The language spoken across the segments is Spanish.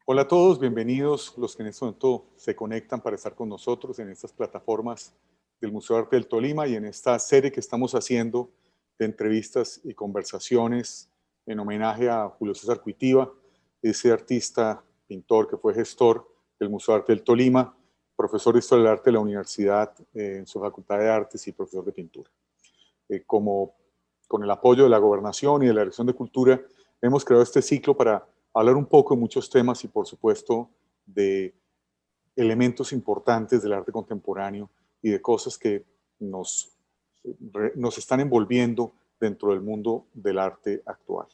Hola a todos, bienvenidos los que en este momento se conectan para estar con nosotros en estas plataformas del Museo de Arte del Tolima y en esta serie que estamos haciendo de entrevistas y conversaciones en homenaje a Julio César Cuitiva, ese artista, pintor que fue gestor del Museo de Arte del Tolima, profesor de Historia del Arte de la Universidad en su Facultad de Artes y profesor de pintura. Con el apoyo de la Gobernación y de la Dirección de Cultura, hemos creado este ciclo para hablar un poco de muchos temas y, por supuesto, de elementos importantes del arte contemporáneo y de cosas que nos están envolviendo dentro del mundo del arte actual.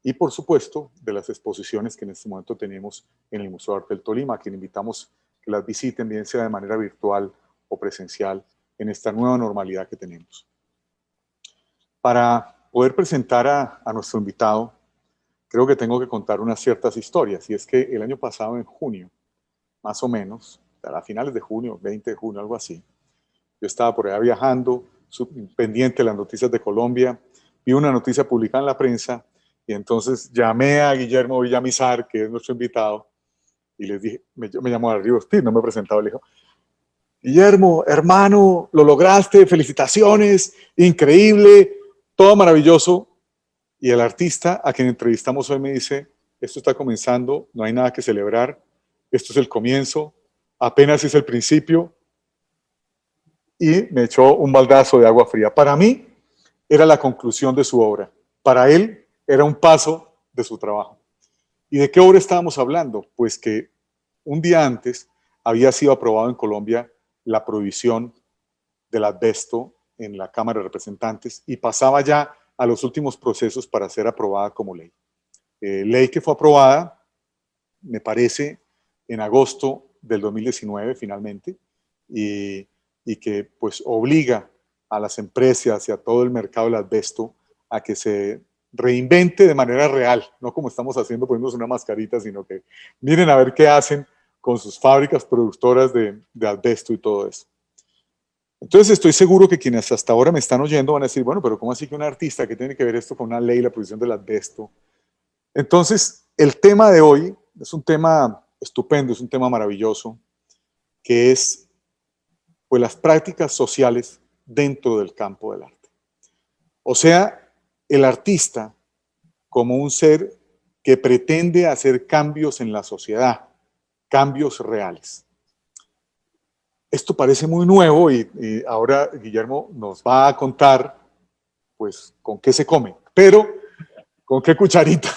Y, por supuesto, de las exposiciones que en este momento tenemos en el Museo de Arte del Tolima, a quien invitamos que las visiten, bien sea de manera virtual o presencial, en esta nueva normalidad que tenemos. Para poder presentar a nuestro invitado, creo que tengo que contar unas ciertas historias. Y es que el año pasado, en junio, más o menos, a finales de junio, 20 de junio, algo así, yo estaba por allá viajando, pendiente de las noticias de Colombia, vi una noticia publicada en la prensa y entonces llamé a Guillermo Villamizar, que es nuestro invitado, y les dije, me llamó Arriba Steve, no me he presentado, le dijo, Guillermo, hermano, lo lograste, felicitaciones, increíble, todo maravilloso. Y el artista a quien entrevistamos hoy me dice, esto está comenzando, no hay nada que celebrar, esto es el comienzo, apenas es el principio, y me echó un baldazo de agua fría. Para mí era la conclusión de su obra, para él era un paso de su trabajo. ¿Y de qué obra estábamos hablando? Pues que un día antes había sido aprobado en Colombia la prohibición del asbesto en la Cámara de Representantes y pasaba ya a los últimos procesos para ser aprobada como ley. Ley que fue aprobada, me parece, en agosto del 2019 finalmente, y que pues obliga a las empresas y a todo el mercado del asbesto a que se reinvente de manera real, no como estamos haciendo poniéndose una mascarita, sino que miren a ver qué hacen con sus fábricas productoras de asbesto y todo eso. Entonces estoy seguro que quienes hasta ahora me están oyendo van a decir, bueno, pero ¿cómo así que un artista que tiene que ver esto con una ley, la prohibición del asbesto? Entonces, el tema de hoy es un tema estupendo, es un tema maravilloso, que es pues, las prácticas sociales dentro del campo del arte. O sea, el artista como un ser que pretende hacer cambios en la sociedad, cambios reales. Esto parece muy nuevo y ahora Guillermo nos va a contar pues con qué se come, pero con qué cucharita,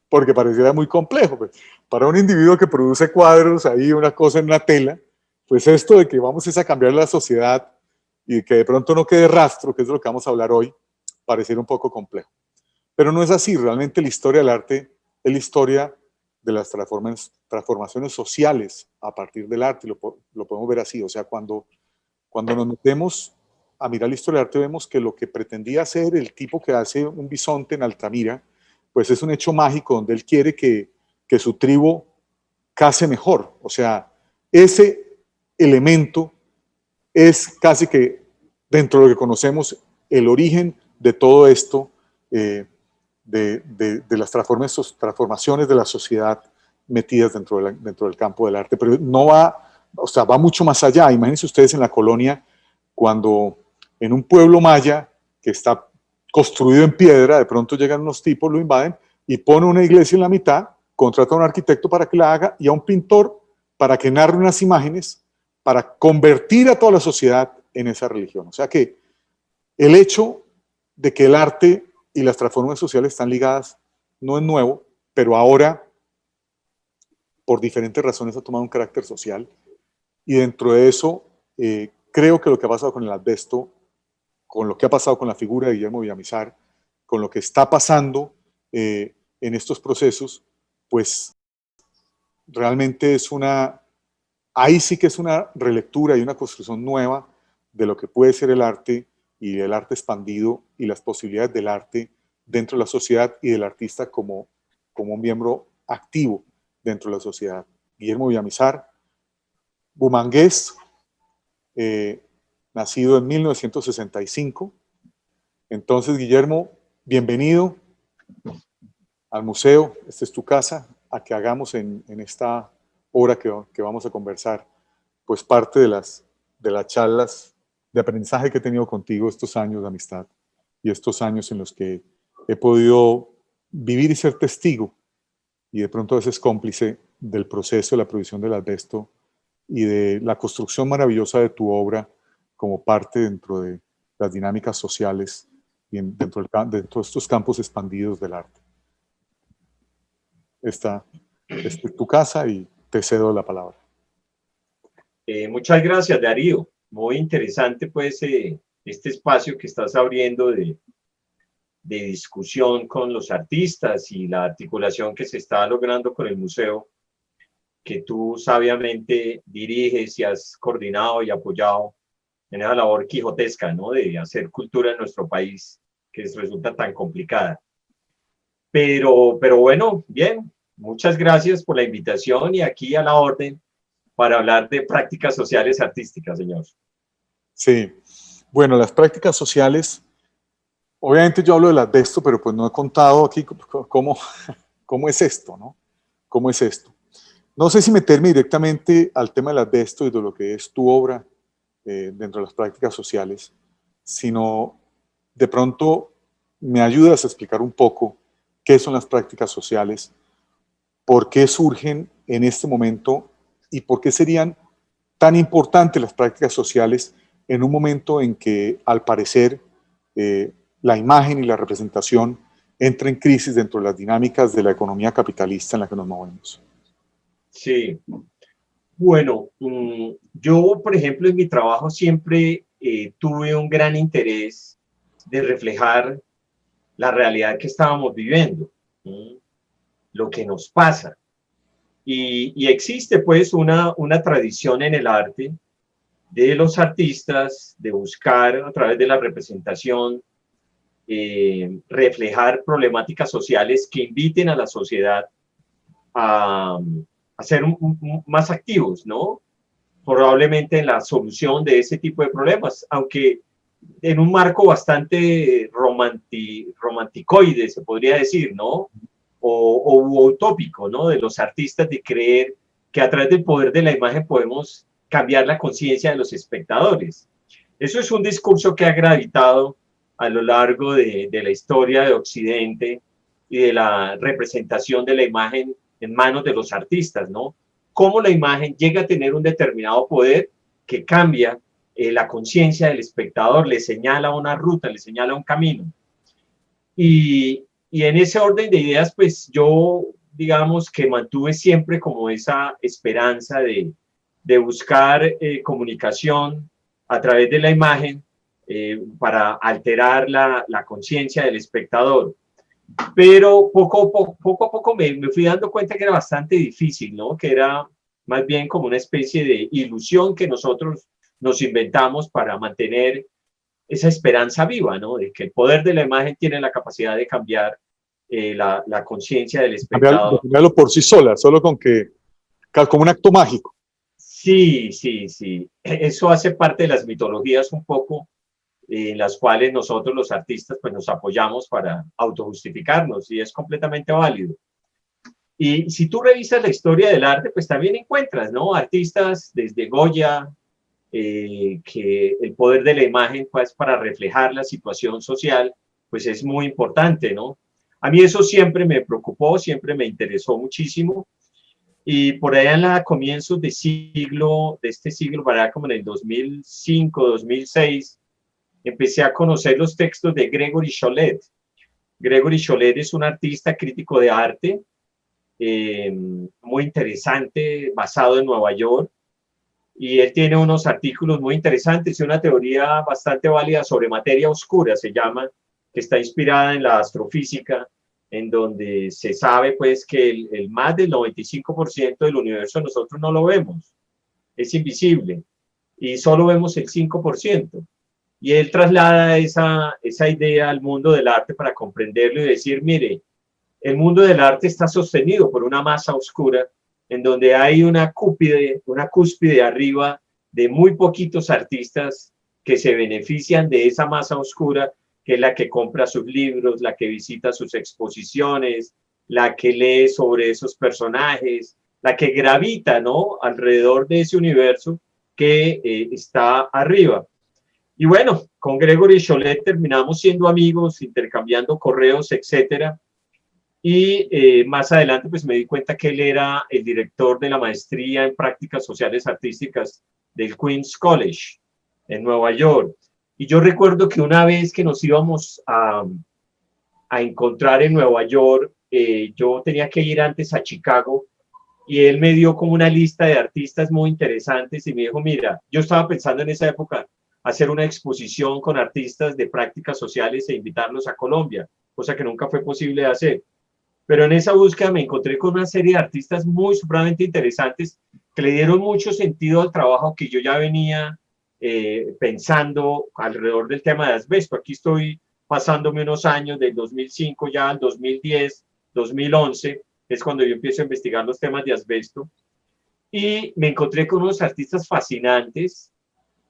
porque pareciera muy complejo. Pues. Para un individuo que produce cuadros, ahí una cosa en una tela, pues esto de que vamos a cambiar la sociedad y que de pronto no quede rastro, que es de lo que vamos a hablar hoy, pareciera un poco complejo. Pero no es así, realmente la historia del arte es la historia de las transformaciones sociales a partir del arte, lo podemos ver así, o sea, cuando nos metemos a mirar la historia del arte vemos que lo que pretendía hacer el tipo que hace un bisonte en Altamira, pues es un hecho mágico donde él quiere que su tribu case mejor. O sea, ese elemento es casi que dentro de lo que conocemos el origen de todo esto, de las transformaciones de la sociedad metidas dentro del campo del arte. Pero no va, o sea, va mucho más allá. Imagínense ustedes en la colonia, cuando en un pueblo maya que está construido en piedra, de pronto llegan unos tipos, lo invaden y ponen una iglesia en la mitad, contratan a un arquitecto para que la haga y a un pintor para que narre unas imágenes para convertir a toda la sociedad en esa religión. O sea que el hecho de que el arte y las transformaciones sociales están ligadas no es nuevo, pero ahora, por diferentes razones, ha tomado un carácter social. Y dentro de eso, creo que lo que ha pasado con el asbesto, con lo que ha pasado con la figura de Guillermo Villamizar, con lo que está pasando en estos procesos, pues realmente es ahí sí que es una relectura y una construcción nueva de lo que puede ser el arte y el arte expandido y las posibilidades del arte dentro de la sociedad y del artista como un miembro activo dentro de la sociedad. Guillermo Villamizar, bumangués, nacido en 1965. Entonces, Guillermo, bienvenido al museo, esta es tu casa, a que hagamos en esta hora que vamos a conversar, pues parte de las charlas de aprendizaje que he tenido contigo estos años de amistad y estos años en los que he podido vivir y ser testigo y de pronto a veces cómplice del proceso de la provisión del asbesto y de la construcción maravillosa de tu obra como parte dentro de las dinámicas sociales y dentro de estos campos expandidos del arte. Esta es tu casa y te cedo la palabra. Muchas gracias, Darío. Muy interesante, pues, este espacio que estás abriendo de discusión con los artistas y la articulación que se está logrando con el museo, que tú sabiamente diriges y has coordinado y apoyado en esa labor quijotesca, ¿no? De hacer cultura en nuestro país, que resulta tan complicada. Pero bueno, bien, muchas gracias por la invitación y aquí a la orden para hablar de prácticas sociales artísticas, señor. Sí, bueno, las prácticas sociales, obviamente yo hablo del asbesto, pero pues no he contado aquí cómo es esto, ¿no? ¿Cómo es esto? No sé si meterme directamente al tema del asbesto y de lo que es tu obra dentro de las prácticas sociales, sino de pronto me ayudas a explicar un poco qué son las prácticas sociales, por qué surgen en este momento y por qué serían tan importantes las prácticas sociales en un momento en que, al parecer, la imagen y la representación entra en crisis dentro de las dinámicas de la economía capitalista en la que nos movemos. Sí, bueno, yo, por ejemplo, en mi trabajo siempre tuve un gran interés de reflejar la realidad que estábamos viviendo, lo que nos pasa. Y existe pues una tradición en el arte de los artistas de buscar a través de la representación reflejar problemáticas sociales que inviten a la sociedad a ser más activos, ¿no? Probablemente en la solución de ese tipo de problemas, aunque en un marco bastante romanticoide, se podría decir, ¿no? O utópico, ¿no? De los artistas, de creer que a través del poder de la imagen podemos cambiar la conciencia de los espectadores. Eso es un discurso que ha gravitado a lo largo de la historia de Occidente y de la representación de la imagen en manos de los artistas, ¿no? Cómo la imagen llega a tener un determinado poder que cambia la conciencia del espectador, le señala una ruta, le señala un camino. Y en ese orden de ideas, pues yo, digamos que mantuve siempre como esa esperanza de buscar comunicación a través de la imagen para alterar la conciencia del espectador. Pero poco a poco me fui dando cuenta que era bastante difícil, ¿no? Que era más bien como una especie de ilusión que nosotros nos inventamos para mantener esa esperanza viva, ¿no? De que el poder de la imagen tiene la capacidad de cambiar la conciencia del espectador. Cambiarlo por sí sola, solo como un acto mágico. Sí, sí, sí. Eso hace parte de las mitologías un poco en las cuales nosotros los artistas pues nos apoyamos para autojustificarnos y es completamente válido. Y si tú revisas la historia del arte, pues también encuentras, ¿no? Artistas desde Goya, que el poder de la imagen pues para reflejar la situación social, pues es muy importante, ¿no? A mí eso siempre me preocupó, siempre me interesó muchísimo. Y por allá en la comienzos de este siglo, para como en el 2005, 2006, empecé a conocer los textos de Gregory Cholet. Gregory Cholet es un artista crítico de arte, muy interesante, basado en Nueva York, y él tiene unos artículos muy interesantes y una teoría bastante válida sobre materia oscura, se llama, que está inspirada en la astrofísica, en donde se sabe pues que el más del 95% del universo nosotros no lo vemos, es invisible, y solo vemos el 5%. Y él traslada esa idea al mundo del arte para comprenderlo y decir, mire, el mundo del arte está sostenido por una masa oscura en donde hay una cúspide arriba de muy poquitos artistas que se benefician de esa masa oscura, que es la que compra sus libros, la que visita sus exposiciones, la que lee sobre esos personajes, la que gravita, ¿no?, alrededor de ese universo que está arriba. Y bueno, con Gregory Cholet terminamos siendo amigos, intercambiando correos, etcétera. Y más adelante pues me di cuenta que él era el director de la maestría en prácticas sociales artísticas del Queens College en Nueva York. Y yo recuerdo que una vez que nos íbamos a encontrar en Nueva York, yo tenía que ir antes a Chicago y él me dio como una lista de artistas muy interesantes y me dijo, mira, yo estaba pensando en esa época hacer una exposición con artistas de prácticas sociales e invitarlos a Colombia, cosa que nunca fue posible hacer. Pero en esa búsqueda me encontré con una serie de artistas muy supremamente interesantes que le dieron mucho sentido al trabajo que yo ya venía pensando alrededor del tema de asbesto. Aquí estoy pasándome unos años, del 2005 ya al 2010, 2011, es cuando yo empiezo a investigar los temas de asbesto. Y me encontré con unos artistas fascinantes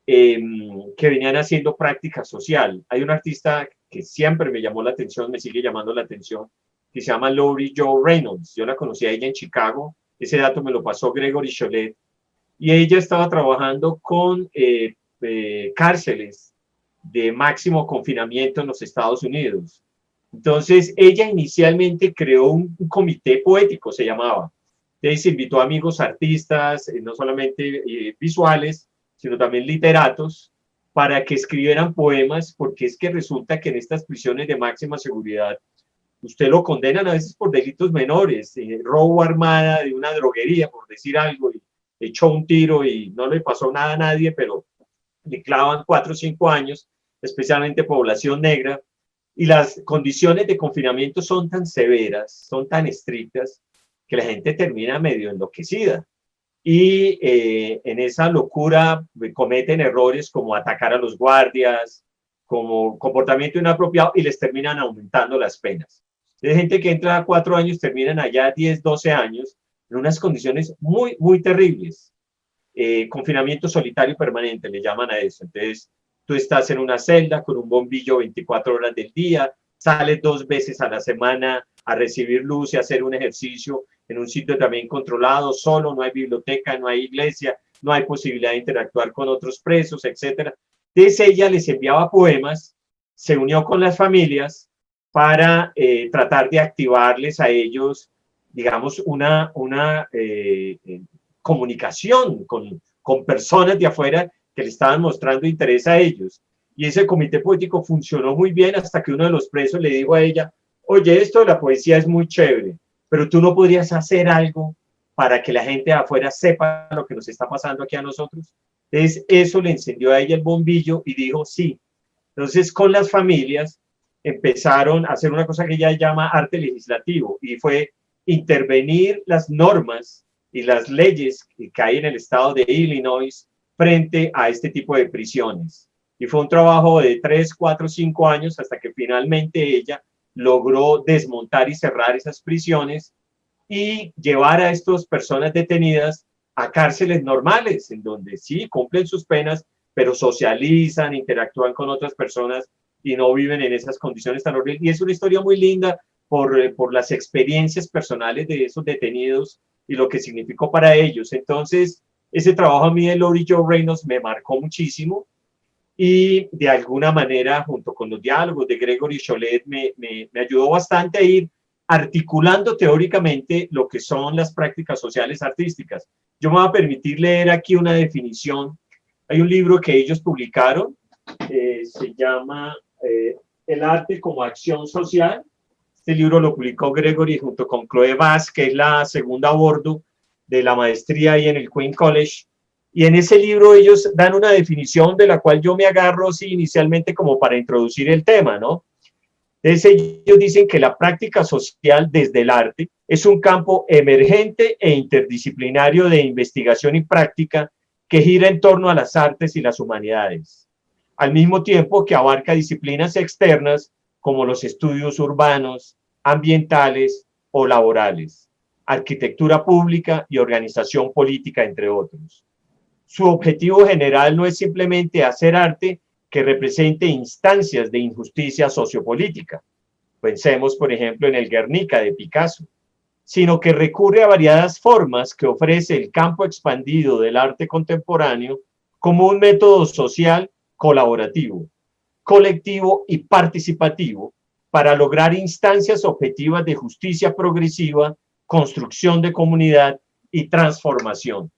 que venían haciendo práctica social. Hay un artista que siempre me llamó la atención, me sigue llamando la atención, que se llama Lori Jo Reynolds. Yo la conocí a ella en Chicago, ese dato me lo pasó Gregory Cholet, y ella estaba trabajando con cárceles de máximo confinamiento en los Estados Unidos. Entonces, ella inicialmente creó un comité poético, se llamaba. Entonces, invitó a amigos artistas, no solamente visuales, sino también literatos, para que escribieran poemas, porque es que resulta que en estas prisiones de máxima seguridad, usted lo condenan a veces por delitos menores, robo armada de una droguería, por decir algo, y echó un tiro y no le pasó nada a nadie, pero le clavan 4 o 5 años, especialmente población negra, y las condiciones de confinamiento son tan severas, son tan estrictas, que la gente termina medio enloquecida. Y en esa locura cometen errores como atacar a los guardias, como comportamiento inapropiado, y les terminan aumentando las penas. Hay gente que entra a 4 años, terminan allá 10, 12 años, en unas condiciones muy, muy terribles. Confinamiento solitario permanente, le llaman a eso. Entonces, tú estás en una celda con un bombillo 24 horas del día, sales 2 veces a la semana a recibir luz y a hacer un ejercicio en un sitio también controlado, solo, no hay biblioteca, no hay iglesia, no hay posibilidad de interactuar con otros presos, etc. Entonces ella les enviaba poemas, se unió con las familias para tratar de activarles a ellos, digamos, una comunicación con personas de afuera que le estaban mostrando interés a ellos. Y ese comité poético funcionó muy bien hasta que uno de los presos le dijo a ella, oye, esto de la poesía es muy chévere, pero tú no podrías hacer algo para que la gente de afuera sepa lo que nos está pasando aquí a nosotros. Entonces eso le encendió a ella el bombillo y dijo sí. Entonces con las familias empezaron a hacer una cosa que ella llama arte legislativo y fue intervenir las normas y las leyes que hay en el estado de Illinois frente a este tipo de prisiones. Y fue un trabajo de 3, 4, 5 años hasta que finalmente ella logró desmontar y cerrar esas prisiones y llevar a estas personas detenidas a cárceles normales, en donde sí cumplen sus penas, pero socializan, interactúan con otras personas y no viven en esas condiciones tan horribles. Y es una historia muy linda por las experiencias personales de esos detenidos y lo que significó para ellos. Entonces, ese trabajo a mí de Lori Jo Reynolds me marcó muchísimo y de alguna manera, junto con los diálogos de Gregory Cholet, me ayudó bastante a ir articulando teóricamente lo que son las prácticas sociales artísticas. Yo me voy a permitir leer aquí una definición. Hay un libro que ellos publicaron, se llama El arte como acción social. Este libro lo publicó Gregory junto con Chloe Bass, que es la segunda a bordo de la maestría ahí en el Queens College. Y en ese libro ellos dan una definición de la cual yo me agarro sí, inicialmente como para introducir el tema, ¿no? Entonces ellos dicen que la práctica social desde el arte es un campo emergente e interdisciplinario de investigación y práctica que gira en torno a las artes y las humanidades, al mismo tiempo que abarca disciplinas externas como los estudios urbanos, ambientales o laborales, arquitectura pública y organización política, entre otros. Su objetivo general no es simplemente hacer arte que represente instancias de injusticia sociopolítica. pensemos por ejemplo en el Guernica de Picasso, sino que recurre a variadas formas que ofrece el campo expandido del arte contemporáneo como un método social colaborativo, colectivo y participativo para lograr instancias objetivas de justicia progresiva, construcción de comunidad y transformación.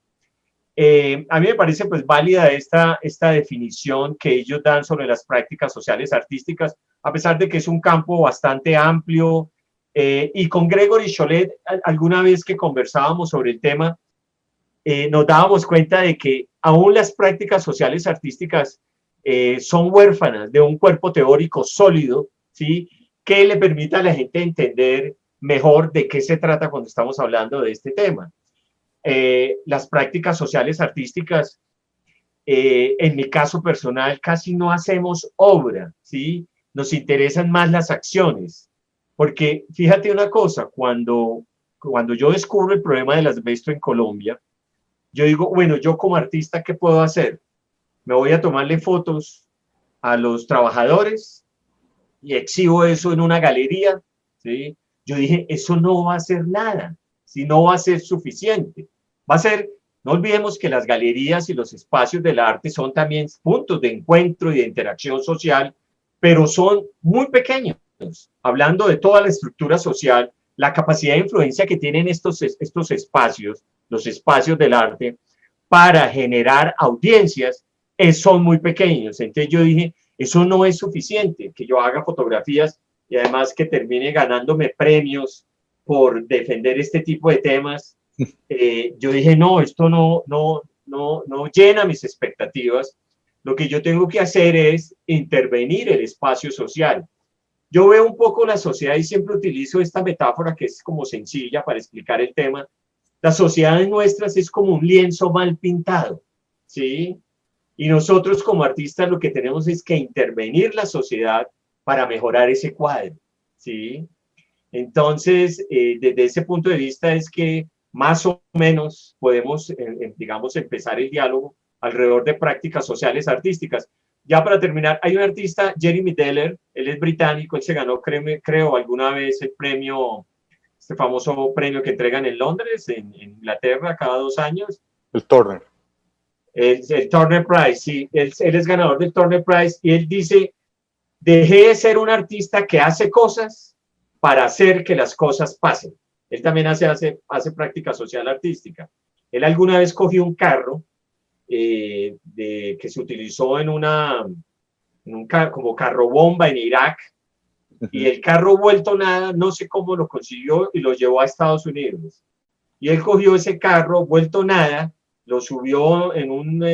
A mí me parece pues válida esta definición que ellos dan sobre las prácticas sociales artísticas, a pesar de que es un campo bastante amplio, y con Gregory Cholet, alguna vez que conversábamos sobre el tema, nos dábamos cuenta de que aún las prácticas sociales artísticas son huérfanas de un cuerpo teórico sólido, ¿sí?, que le permita a la gente entender mejor de qué se trata cuando estamos hablando de este tema. Las prácticas sociales artísticas, en mi caso personal, casi no hacemos obra, ¿sí? Nos interesan más las acciones, porque fíjate una cosa, cuando yo descubro el problema del asbesto en Colombia, yo digo, bueno, yo como artista, ¿qué puedo hacer? Me voy a tomarle fotos a los trabajadores y exhibo eso en una galería, ¿sí? Yo dije, eso no va a ser nada, si no va a ser suficiente. Va a ser, no olvidemos que las galerías y los espacios del arte son también puntos de encuentro y de interacción social, pero son muy pequeños. Hablando de toda la estructura social, la capacidad de influencia que tienen estos espacios, los espacios del arte, para generar audiencias, son muy pequeños. Entonces yo dije, eso no es suficiente, que yo haga fotografías y además que termine ganándome premios por defender este tipo de temas. Yo dije, no, esto no llena mis expectativas. Lo que yo tengo que hacer es intervenir el espacio social. Yo veo un poco la sociedad y siempre utilizo esta metáfora que es como sencilla para explicar el tema. Las sociedades nuestras es como un lienzo mal pintado, ¿sí? Y nosotros como artistas lo que tenemos es que intervenir la sociedad para mejorar ese cuadro, ¿sí? Entonces, desde ese punto de vista es que más o menos podemos, digamos, empezar el diálogo alrededor de prácticas sociales artísticas. Ya para terminar, hay un artista, Jeremy Deller, él es británico, él se ganó, creo, alguna vez el premio, este famoso premio que entregan en Londres, en Inglaterra, cada 2 años. El Turner. El Turner Prize, sí, él es ganador del Turner Prize y él dice, dejé de ser un artista que hace cosas para hacer que las cosas pasen. Él también hace práctica social artística. Él alguna vez cogió un carro que se utilizó en un como carro bomba en Irak, y el carro vuelto nada, no sé cómo lo consiguió y lo llevó a Estados Unidos. Y él cogió ese carro vuelto nada, lo subió en un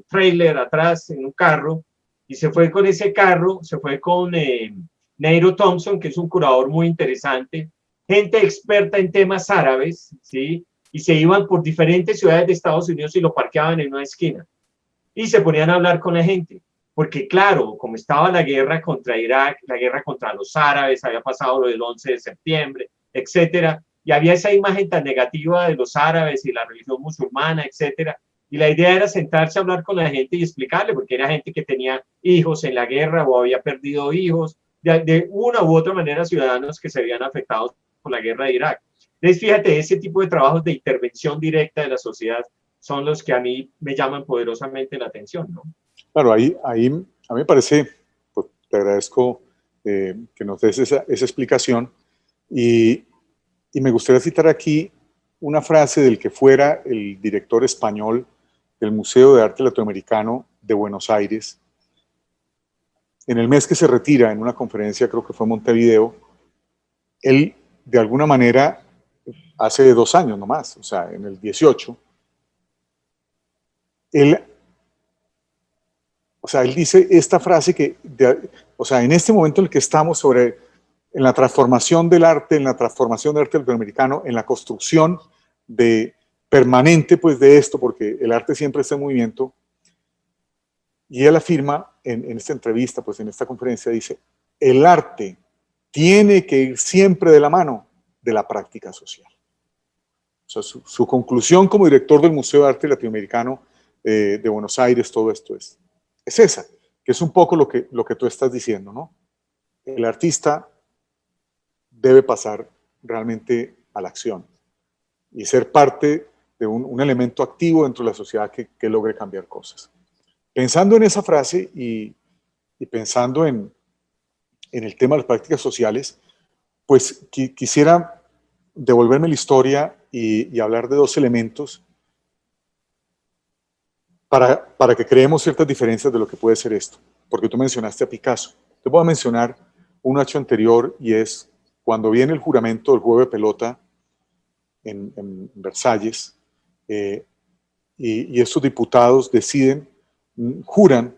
trailer atrás, en un carro, y se fue con ese carro, se fue con Nairo Thompson, que es un curador muy interesante, gente experta en temas árabes, ¿sí? Y se iban por diferentes ciudades de Estados Unidos y lo parqueaban en una esquina. Y se ponían a hablar con la gente. Porque claro, como estaba la guerra contra Irak, la guerra contra los árabes, había pasado lo del 11 de septiembre, etcétera, y había esa imagen tan negativa de los árabes y la religión musulmana, etcétera. Y la idea era sentarse a hablar con la gente y explicarle, porque era gente que tenía hijos en la guerra o había perdido hijos, de una u otra manera ciudadanos que se habían afectado por la guerra de Irak. Entonces, fíjate, ese tipo de trabajos de intervención directa de la sociedad son los que a mí me llaman poderosamente la atención, ¿no? Claro, ahí a mí me parece, pues, te agradezco que nos des esa explicación y me gustaría citar aquí una frase del que fuera el director español del Museo de Arte Latinoamericano de Buenos Aires. En el mes que se retira, en una conferencia, creo que fue en Montevideo, él de alguna manera, hace 2 años nomás, o sea, en el 18, él dice esta frase que, en este momento en el que estamos en la transformación del arte latinoamericano, en la construcción permanente pues de esto, porque el arte siempre está en movimiento, y él afirma en esta entrevista, pues en esta conferencia, dice, el arte tiene que ir siempre de la mano de la práctica social. O sea, su conclusión como director del Museo de Arte Latinoamericano de Buenos Aires, todo esto es esa, que es un poco lo que tú estás diciendo, ¿no? El artista debe pasar realmente a la acción y ser parte de un elemento activo dentro de la sociedad que logre cambiar cosas. Pensando en esa frase y pensando en el tema de las prácticas sociales, pues quisiera devolverme la historia y hablar de dos elementos para que creemos ciertas diferencias de lo que puede ser esto. Porque tú mencionaste a Picasso. Te voy a mencionar un hecho anterior y es cuando viene el juramento del juego de pelota en Versalles y estos diputados deciden, juran,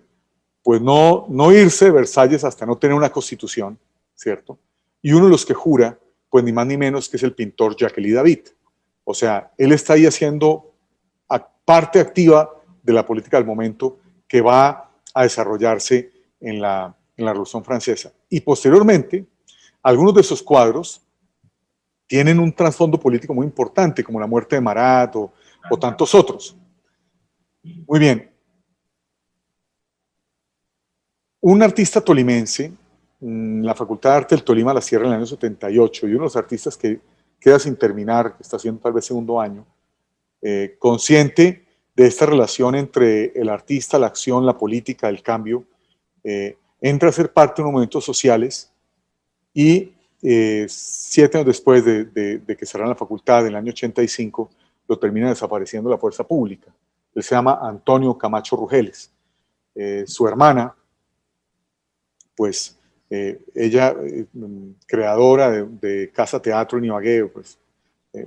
pues no irse de Versalles hasta no tener una constitución, ¿cierto? Y uno de los que jura, pues ni más ni menos que es el pintor Jacques David. O sea, él está ahí haciendo parte activa de la política del momento que va a desarrollarse en la Revolución Francesa. Y posteriormente, algunos de esos cuadros tienen un trasfondo político muy importante, como la muerte de Marat o tantos otros. Muy bien. Un artista tolimense, la Facultad de Arte del Tolima la cierra en el año 78, y uno de los artistas que queda sin terminar, que está haciendo tal vez segundo año, consciente de esta relación entre el artista, la acción, la política, el cambio, entra a ser parte de unos movimientos sociales y 7 años después de que cerraron la facultad, en el año 85, lo termina desapareciendo la fuerza pública. Él se llama Antonio Camacho Rugeles. Su hermana, pues ella, creadora de Casa Teatro en Ibagué, pues,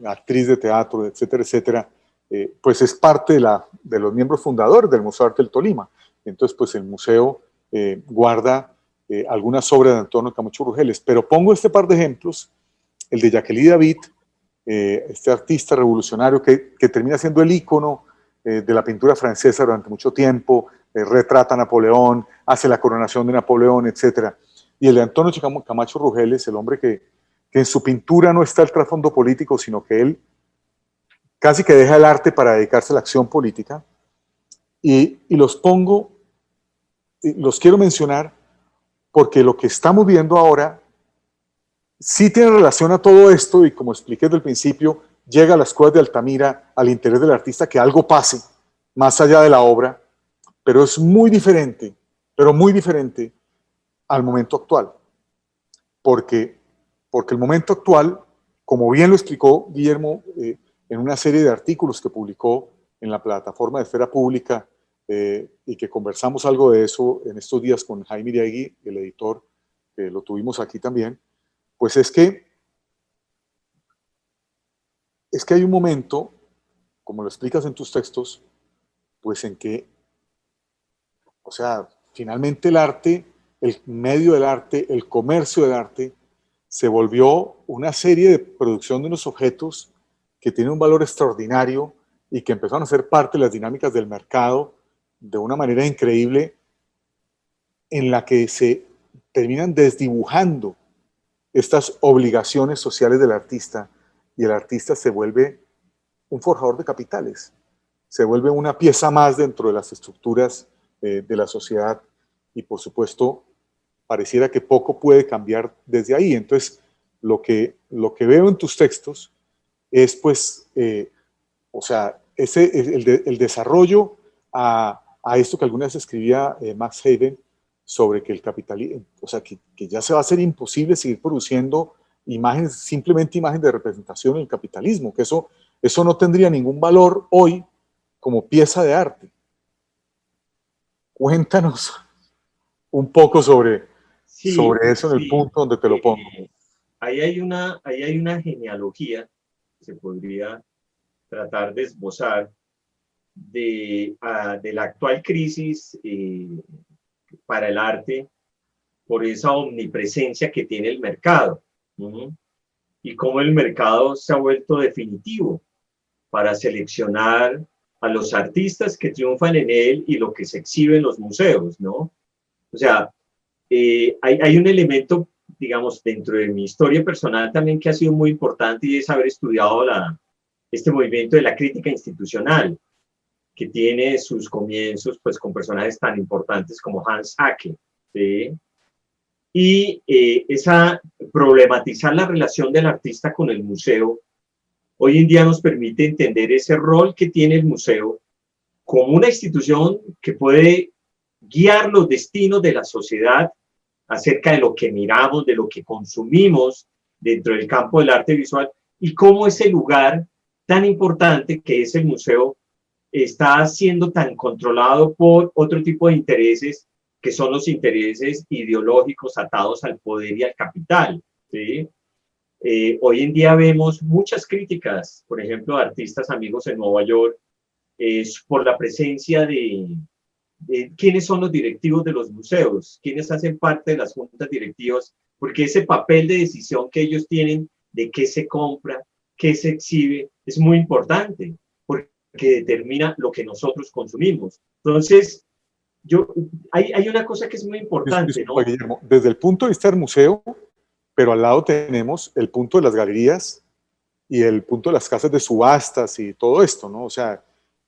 actriz de teatro, etcétera, etcétera, pues es parte de los miembros fundadores del Museo de Arte del Tolima. Entonces, pues el museo guarda algunas obras de Antonio Camacho Rugeles, pero pongo este par de ejemplos, el de Jacques David, este artista revolucionario que termina siendo el ícono de la pintura francesa durante mucho tiempo, retrata a Napoleón, hace la coronación de Napoleón, etc. Y el de Antonio Camacho Rugeles, el hombre que en su pintura no está el trasfondo político, sino que él casi que deja el arte para dedicarse a la acción política. Y los pongo, los quiero mencionar porque lo que estamos viendo ahora sí tiene relación a todo esto y, como expliqué desde el principio, llega a las cuevas de Altamira, al interés del artista, que algo pase más allá de la obra, pero es muy diferente, al momento actual. Porque el momento actual, como bien lo explicó Guillermo en una serie de artículos que publicó en la plataforma de Esfera Pública, y que conversamos algo de eso en estos días con Jaime Iriegui, el editor, que lo tuvimos aquí también, pues es que hay un momento, como lo explicas en tus textos, pues en que, o sea, finalmente el arte, el medio del arte, el comercio del arte, se volvió una serie de producción de unos objetos que tienen un valor extraordinario y que empezaron a ser parte de las dinámicas del mercado de una manera increíble, en la que se terminan desdibujando estas obligaciones sociales del artista, y el artista se vuelve un forjador de capitales, se vuelve una pieza más dentro de las estructuras de la sociedad, y por supuesto pareciera que poco puede cambiar desde ahí. Entonces, lo que veo en tus textos es, pues, o sea, el desarrollo a esto que alguna vez escribía Max Hayden, sobre que el capitalismo, o sea, que ya se va a hacer imposible seguir produciendo imágenes, simplemente imágenes de representación en el capitalismo, que eso no tendría ningún valor hoy como pieza de arte. Cuéntanos un poco sobre eso, en el punto donde te lo pongo. Ahí hay una genealogía que se podría tratar de esbozar de la actual crisis para el arte, por esa omnipresencia que tiene el mercado, y cómo el mercado se ha vuelto definitivo para seleccionar a los artistas que triunfan en él y lo que se exhibe en los museos, ¿no? O sea, hay un elemento, digamos, dentro de mi historia personal también que ha sido muy importante, y es haber estudiado este movimiento de la crítica institucional, que tiene sus comienzos pues con personajes tan importantes como Hans Haacke, ¿sí? y problematizar la relación del artista con el museo, hoy en día nos permite entender ese rol que tiene el museo como una institución que puede guiar los destinos de la sociedad acerca de lo que miramos, de lo que consumimos dentro del campo del arte visual, y cómo ese lugar tan importante que es el museo está siendo tan controlado por otro tipo de intereses, que son los intereses ideológicos atados al poder y al capital, ¿sí? Hoy en día vemos muchas críticas, por ejemplo, de artistas amigos en Nueva York, por la presencia de quiénes son los directivos de los museos, quiénes hacen parte de las juntas directivas, porque ese papel de decisión que ellos tienen de qué se compra, qué se exhibe, es muy importante, porque determina lo que nosotros consumimos. Entonces, hay una cosa que es muy importante, Disculpa, ¿no? Guillermo, desde el punto de vista del museo, pero al lado tenemos el punto de las galerías y el punto de las casas de subastas y todo esto, ¿no? O sea,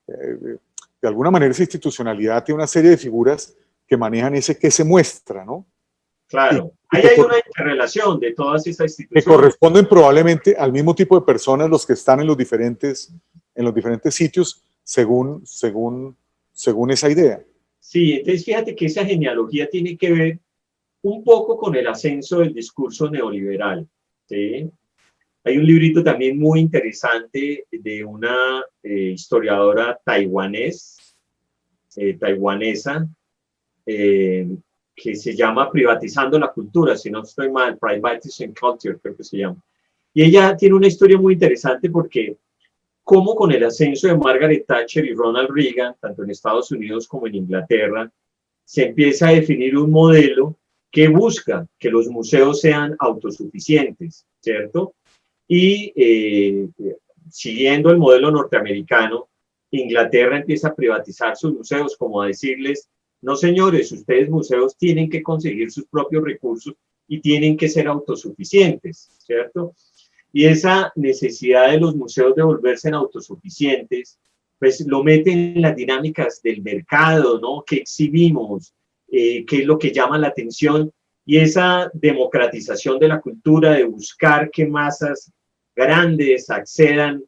de alguna manera esa institucionalidad tiene una serie de figuras que manejan ese que se muestra, ¿no? Claro, Y ahí hay una interrelación de todas esas que instituciones. corresponden probablemente al mismo tipo de personas los que están en los diferentes sitios según esa idea. Sí, entonces fíjate que esa genealogía tiene que ver un poco con el ascenso del discurso neoliberal, ¿sí? Hay un librito también muy interesante de una historiadora taiwanesa, que se llama Privatizando la Cultura, si no estoy mal, Privatizing Culture, creo que se llama. Y ella tiene una historia muy interesante porque cómo con el ascenso de Margaret Thatcher y Ronald Reagan, tanto en Estados Unidos como en Inglaterra, se empieza a definir un modelo que busca que los museos sean autosuficientes, ¿cierto? Y siguiendo el modelo norteamericano, Inglaterra empieza a privatizar sus museos, como a decirles, no señores, ustedes museos tienen que conseguir sus propios recursos y tienen que ser autosuficientes, ¿cierto? Y esa necesidad de los museos de volverse autosuficientes, pues lo meten en las dinámicas del mercado, ¿no? ¿Qué exhibimos? ¿Qué es lo que llama la atención? Y esa democratización de la cultura, de buscar que masas grandes accedan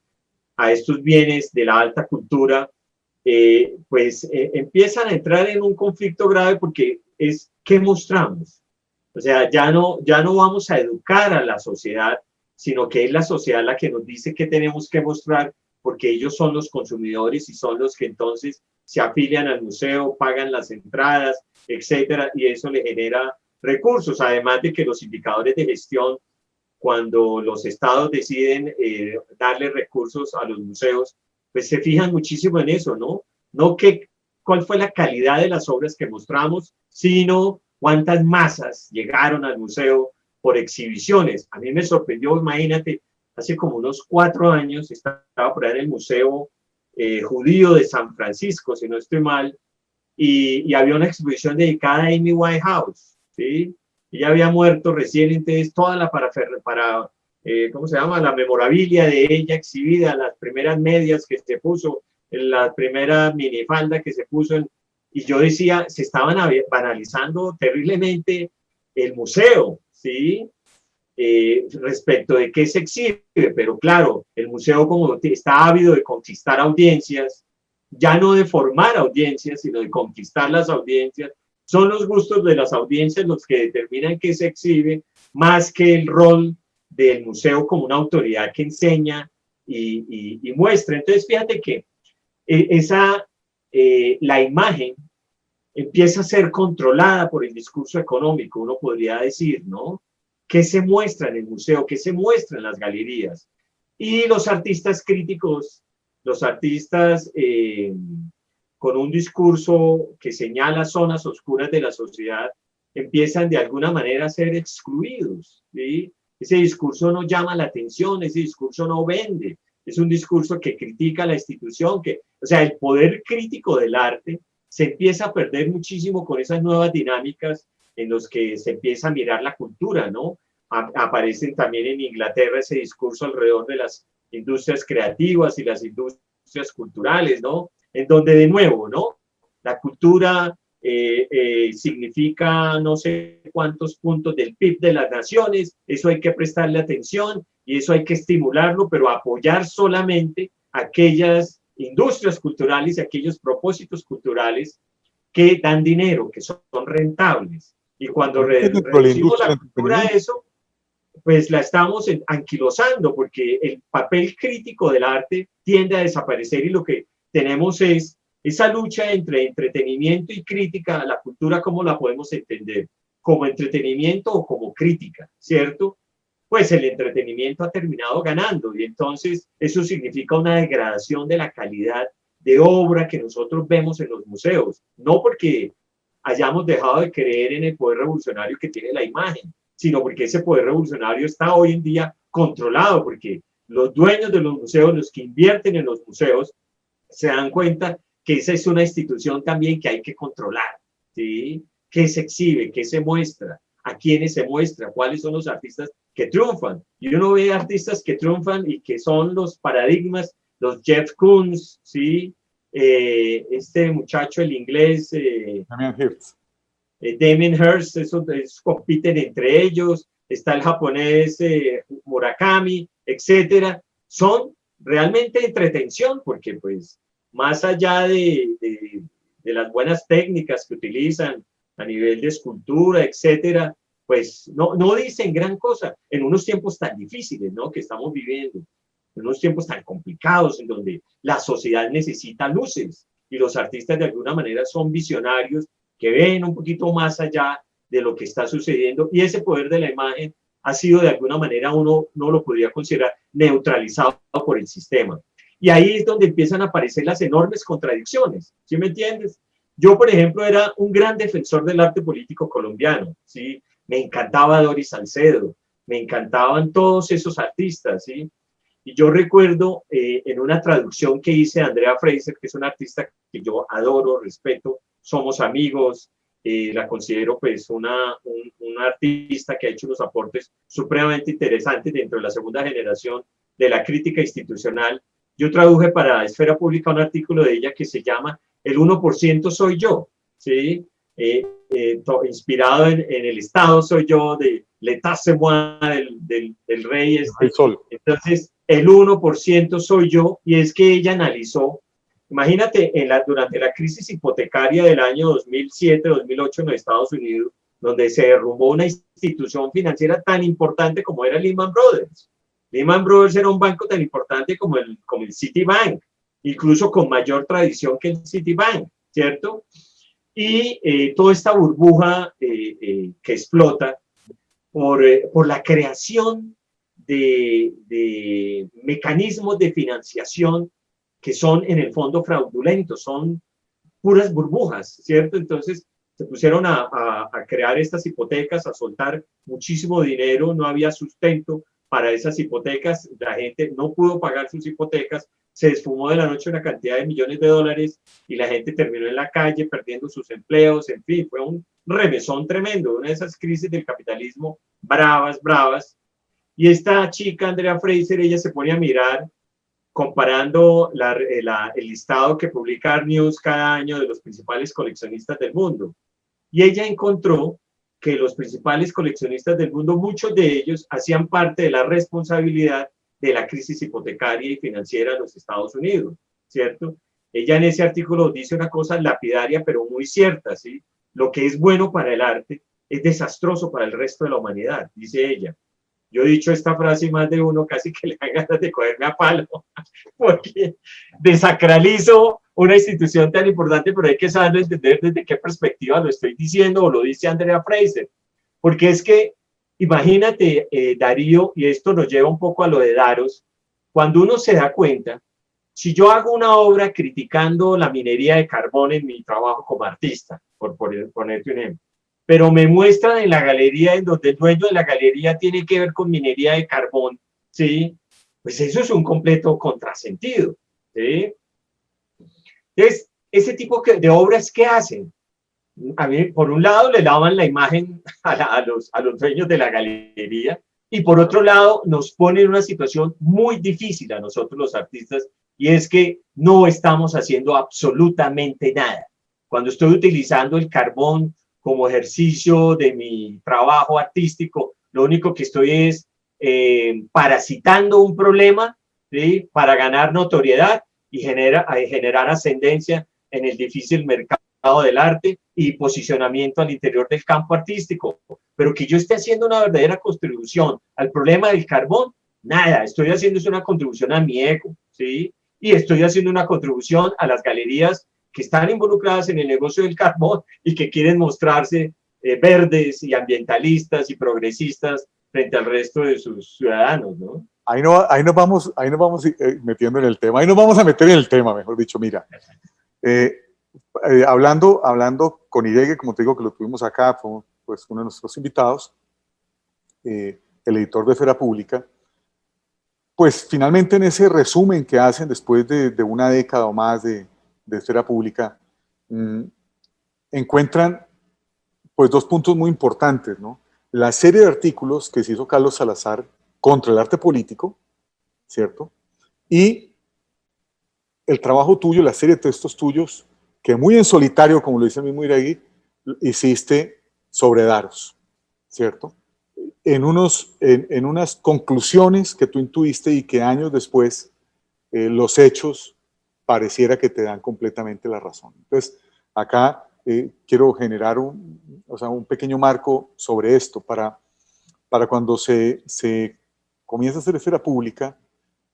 a estos bienes de la alta cultura, empiezan a entrar en un conflicto grave porque es ¿qué mostramos? O sea, ya no vamos a educar a la sociedad, sino que es la sociedad la que nos dice qué tenemos que mostrar, porque ellos son los consumidores y son los que entonces se afilian al museo, pagan las entradas, etcétera, y eso le genera recursos, además de que los indicadores de gestión, cuando los estados deciden darle recursos a los museos, pues se fijan muchísimo en eso, ¿no? No cuál fue la calidad de las obras que mostramos, sino cuántas masas llegaron al museo por exhibiciones. A mí me sorprendió, imagínate, hace como unos 4 años estaba por ahí en el Museo Judío de San Francisco, si no estoy mal, y había una exposición dedicada a Amy Winehouse, ¿sí? Ella había muerto recién, entonces toda la ¿cómo se llama? La memorabilia de ella exhibida, las primeras medias que se puso, la primera minifalda que se puso, y yo decía, se estaban banalizando terriblemente el museo, ¿sí? Respecto de qué se exhibe, pero claro, el museo como está ávido de conquistar audiencias, ya no de formar audiencias, sino de conquistar las audiencias. Son los gustos de las audiencias los que determinan qué se exhibe, más que el rol del museo como una autoridad que enseña y muestra. Entonces, fíjate que la imagen empieza a ser controlada por el discurso económico, uno podría decir, ¿no? ¿Qué se muestra en el museo? ¿Qué se muestra en las galerías? Y los artistas críticos, los artistas con un discurso que señala zonas oscuras de la sociedad, empiezan de alguna manera a ser excluidos, ¿sí? Ese discurso no llama la atención, ese discurso no vende, es un discurso que critica la institución, o sea, el poder crítico del arte se empieza a perder muchísimo con esas nuevas dinámicas en los que se empieza a mirar la cultura, ¿no? Aparecen también en Inglaterra ese discurso alrededor de las industrias creativas y las industrias culturales, ¿no? En donde de nuevo, ¿no? La cultura significa no sé cuántos puntos del PIB de las naciones, eso hay que prestarle atención y eso hay que estimularlo, pero apoyar solamente aquellas industrias culturales y aquellos propósitos culturales que dan dinero, que son rentables. Y cuando reducimos la cultura a eso, pues la estamos anquilosando, porque el papel crítico del arte tiende a desaparecer y lo que tenemos es esa lucha entre entretenimiento y crítica a la cultura. ¿Cómo la podemos entender? ¿Como entretenimiento o como crítica? ¿Cierto? Pues el entretenimiento ha terminado ganando y entonces eso significa una degradación de la calidad de obra que nosotros vemos en los museos, no porque hayamos dejado de creer en el poder revolucionario que tiene la imagen, sino porque ese poder revolucionario está hoy en día controlado, porque los dueños de los museos, los que invierten en los museos, se dan cuenta que esa es una institución también que hay que controlar, ¿sí? ¿Qué se exhibe? ¿Qué se muestra? ¿A quiénes se muestra? ¿Cuáles son los artistas que triunfan? Y uno ve artistas que triunfan y que son los paradigmas, los Jeff Koons, ¿sí? Este muchacho, el inglés, Damien Hirst. Damien Hirst, esos compiten entre ellos, está el japonés Murakami, etcétera. Son realmente entretención, porque pues más allá de las buenas técnicas que utilizan a nivel de escultura, etcétera, pues no dicen gran cosa en unos tiempos tan difíciles, ¿no?, que estamos viviendo, en unos tiempos tan complicados en donde la sociedad necesita luces y los artistas de alguna manera son visionarios que ven un poquito más allá de lo que está sucediendo, y ese poder de la imagen ha sido de alguna manera, uno no lo podría considerar neutralizado por el sistema. Y ahí es donde empiezan a aparecer las enormes contradicciones, ¿sí me entiendes? Yo, por ejemplo, era un gran defensor del arte político colombiano, ¿sí? Me encantaba Doris Salcedo, me encantaban todos esos artistas, ¿sí? Y yo recuerdo en una traducción que hice de Andrea Fraser, que es una artista que yo adoro, respeto, somos amigos, la considero pues una artista que ha hecho unos aportes supremamente interesantes dentro de la segunda generación de la crítica institucional. Yo traduje para Esfera Pública un artículo de ella que se llama El 1% soy yo, ¿sí? Inspirado en El Estado soy yo, de L'État c'est moi, del rey este. Entonces, el 1% soy yo, y es que ella analizó, imagínate, durante la crisis hipotecaria del año 2007-2008 en los Estados Unidos, donde se derrumbó una institución financiera tan importante como era Lehman Brothers. Lehman Brothers era un banco tan importante como el Citibank, incluso con mayor tradición que el Citibank, ¿cierto? Y toda esta burbuja que explota por la creación de mecanismos de financiación que son en el fondo fraudulentos, son puras burbujas, ¿cierto? Entonces se pusieron a crear estas hipotecas, a soltar muchísimo dinero, no había sustento para esas hipotecas, la gente no pudo pagar sus hipotecas, se esfumó de la noche una cantidad de millones de dólares y la gente terminó en la calle perdiendo sus empleos, en fin, fue un remesón tremendo, una de esas crisis del capitalismo bravas, bravas. Y esta chica, Andrea Fraser, ella se pone a mirar, comparando el listado que publica Art News cada año de los principales coleccionistas del mundo. Y ella encontró que los principales coleccionistas del mundo, muchos de ellos hacían parte de la responsabilidad de la crisis hipotecaria y financiera en los Estados Unidos, ¿cierto? Ella en ese artículo dice una cosa lapidaria, pero muy cierta, ¿sí? Lo que es bueno para el arte es desastroso para el resto de la humanidad, dice ella. Yo he dicho esta frase y más de uno casi que le dan ganas de cogerme a palo, porque desacralizo una institución tan importante, pero hay que saber entender desde qué perspectiva lo estoy diciendo o lo dice Andrea Fraser. Porque es que, imagínate, Darío, y esto nos lleva un poco a lo de Daros, cuando uno se da cuenta, si yo hago una obra criticando la minería de carbón en mi trabajo como artista, por ponerte un ejemplo, pero me muestran en la galería en donde el dueño de la galería tiene que ver con minería de carbón, ¿sí? Pues eso es un completo contrasentido, ¿sí? Entonces, ese tipo de obras, ¿qué hacen? A mí, por un lado, le lavan la imagen a los dueños de la galería, y por otro lado, nos pone en una situación muy difícil a nosotros los artistas, y es que no estamos haciendo absolutamente nada. Cuando estoy utilizando el carbón como ejercicio de mi trabajo artístico, lo único que estoy es parasitando un problema, ¿sí? Para ganar notoriedad y generar ascendencia en el difícil mercado del arte y posicionamiento al interior del campo artístico. Pero que yo esté haciendo una verdadera contribución al problema del carbón, nada, estoy haciendo una contribución a mi ego, ¿sí? Y estoy haciendo una contribución a las galerías que están involucradas en el negocio del carbón y que quieren mostrarse verdes y ambientalistas y progresistas frente al resto de sus ciudadanos, ¿no? Ahí nos vamos metiendo en el tema, ahí nos vamos a meter en el tema, mejor dicho, mira. Hablando con Iregue, como te digo, que lo tuvimos acá, fue pues, uno de nuestros invitados, el editor de Esfera Pública, pues finalmente en ese resumen que hacen después de una década o más de Esfera Pública, encuentran pues dos puntos muy importantes, ¿no? La serie de artículos que se hizo Carlos Salazar contra el arte político, ¿cierto? Y el trabajo tuyo, la serie de textos tuyos, que muy en solitario, como lo dice el mismo Iregui, hiciste sobre Daros, ¿cierto? En unas conclusiones que tú intuiste y que años después los hechos pareciera que te dan completamente la razón. Entonces, acá quiero generar un pequeño marco sobre esto para cuando se comienza a hacer esfera pública,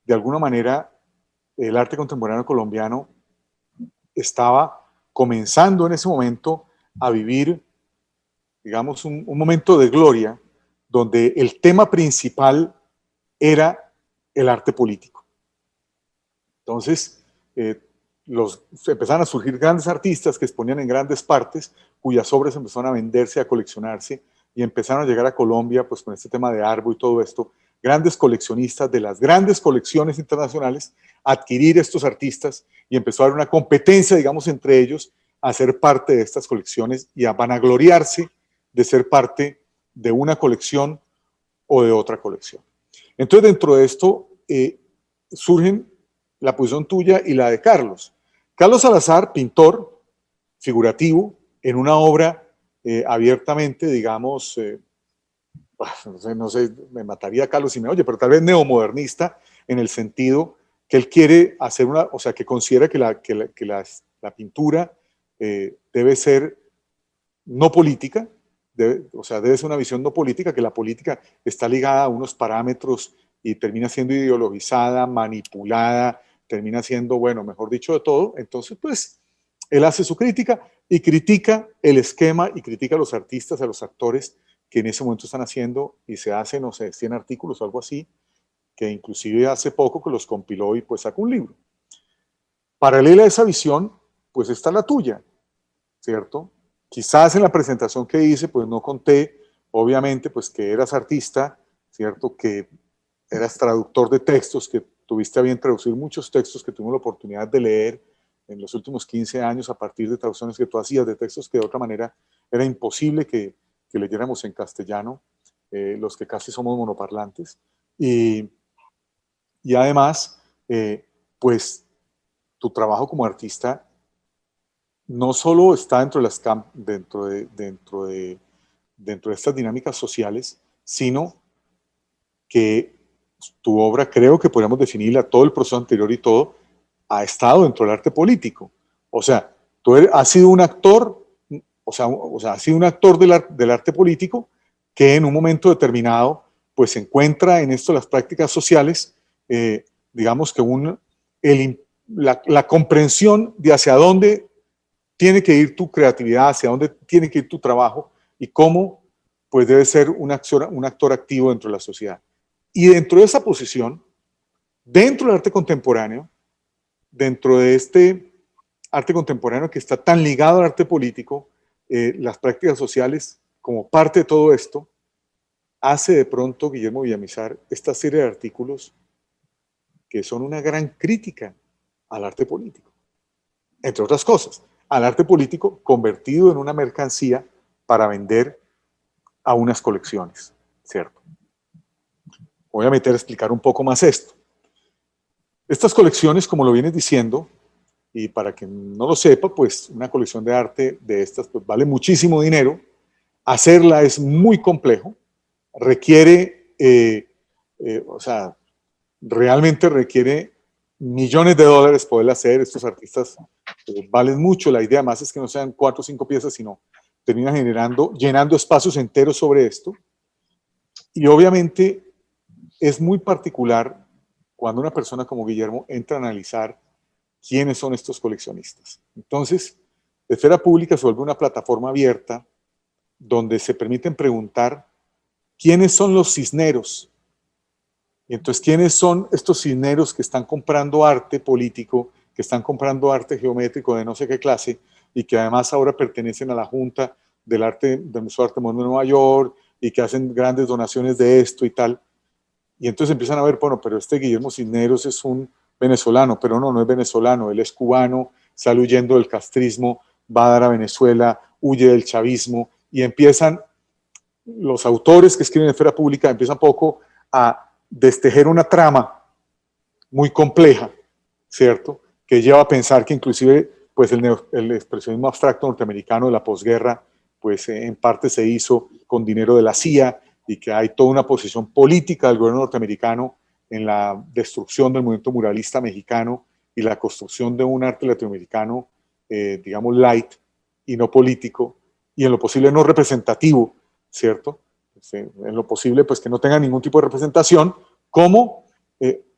de alguna manera el arte contemporáneo colombiano estaba comenzando en ese momento a vivir, digamos, un momento de gloria donde el tema principal era el arte político. Entonces, empezaron a surgir grandes artistas que exponían en grandes partes, cuyas obras empezaron a venderse, a coleccionarse, y empezaron a llegar a Colombia, pues con este tema de Arbo y todo esto, grandes coleccionistas de las grandes colecciones internacionales, a adquirir estos artistas, y empezó a haber una competencia, digamos, entre ellos, a ser parte de estas colecciones y a vanagloriarse de ser parte de una colección o de otra colección. Entonces, dentro de esto, surgen la posición tuya y la de Carlos. Carlos Salazar, pintor figurativo, en una obra abiertamente, digamos, no sé, me mataría Carlos si me oye, pero tal vez neomodernista, en el sentido que él quiere hacer o sea, que considera que la pintura debe ser no política, o sea, debe ser una visión no política, que la política está ligada a unos parámetros y termina siendo ideologizada, manipulada, termina siendo, bueno, mejor dicho, de todo. Entonces, pues, él hace su crítica y critica el esquema y critica a los artistas, a los actores que en ese momento están haciendo y se hacen, no sé, 100 artículos o algo así, que inclusive hace poco que los compiló y pues sacó un libro. Paralela a esa visión, pues está la tuya, ¿cierto? Quizás en la presentación que hice, pues no conté, obviamente, pues que eras artista, ¿cierto? Que eras traductor de textos, que tuviste a bien traducir muchos textos que tuvimos la oportunidad de leer en los últimos 15 años a partir de traducciones que tú hacías de textos que de otra manera era imposible que leyéramos en castellano, los que casi somos monoparlantes. Y además, pues tu trabajo como artista no solo está dentro de estas dinámicas sociales, sino que tu obra, creo que podríamos definirla, todo el proceso anterior y todo, ha estado dentro del arte político. O sea, tú has sido un actor, o sea, has sido un actor del arte político que en un momento determinado, pues se encuentra en esto las prácticas sociales, digamos que la comprensión de hacia dónde tiene que ir tu creatividad, hacia dónde tiene que ir tu trabajo y cómo pues debe ser un actor activo dentro de la sociedad. Y dentro de esa posición, dentro del arte contemporáneo, dentro de este arte contemporáneo que está tan ligado al arte político, las prácticas sociales, como parte de todo esto, hace de pronto Guillermo Villamizar esta serie de artículos que son una gran crítica al arte político, entre otras cosas, al arte político convertido en una mercancía para vender a unas colecciones, ¿cierto? Voy a meter a explicar un poco más esto. Estas colecciones, como lo vienes diciendo, Y para quien no lo sepa, pues una colección de arte de estas pues, vale muchísimo dinero. Hacerla es muy complejo, requiere, o sea, realmente requiere millones de dólares poder hacer. Estos artistas valen mucho. La idea más es que no sean 4 o 5 piezas, sino termina generando, llenando espacios enteros sobre esto. Y obviamente es muy particular cuando una persona como Guillermo entra a analizar quiénes son estos coleccionistas. Entonces, Esfera Pública se vuelve una plataforma abierta donde se permiten preguntar quiénes son los cisneros. Y entonces, ¿quiénes son estos cisneros que están comprando arte político, que están comprando arte geométrico de no sé qué clase y que además ahora pertenecen a la Junta del Arte del Museo de Arte Moderno de Nueva York y que hacen grandes donaciones de esto y tal? Y entonces empiezan a ver, bueno, pero este Guillermo Cisneros es un venezolano, pero no, no es venezolano, él es cubano, sale huyendo del castrismo, va a dar a Venezuela, huye del chavismo, y empiezan los autores que escriben en Esfera Pública, empiezan poco a destejer una trama muy compleja, ¿cierto? Que lleva a pensar que inclusive pues el expresionismo abstracto norteamericano de la posguerra, pues en parte se hizo con dinero de la CIA y que hay toda una posición política del gobierno norteamericano en la destrucción del movimiento muralista mexicano y la construcción de un arte latinoamericano, digamos, light y no político, y en lo posible no representativo, ¿cierto? En lo posible, pues que no tenga ningún tipo de representación, como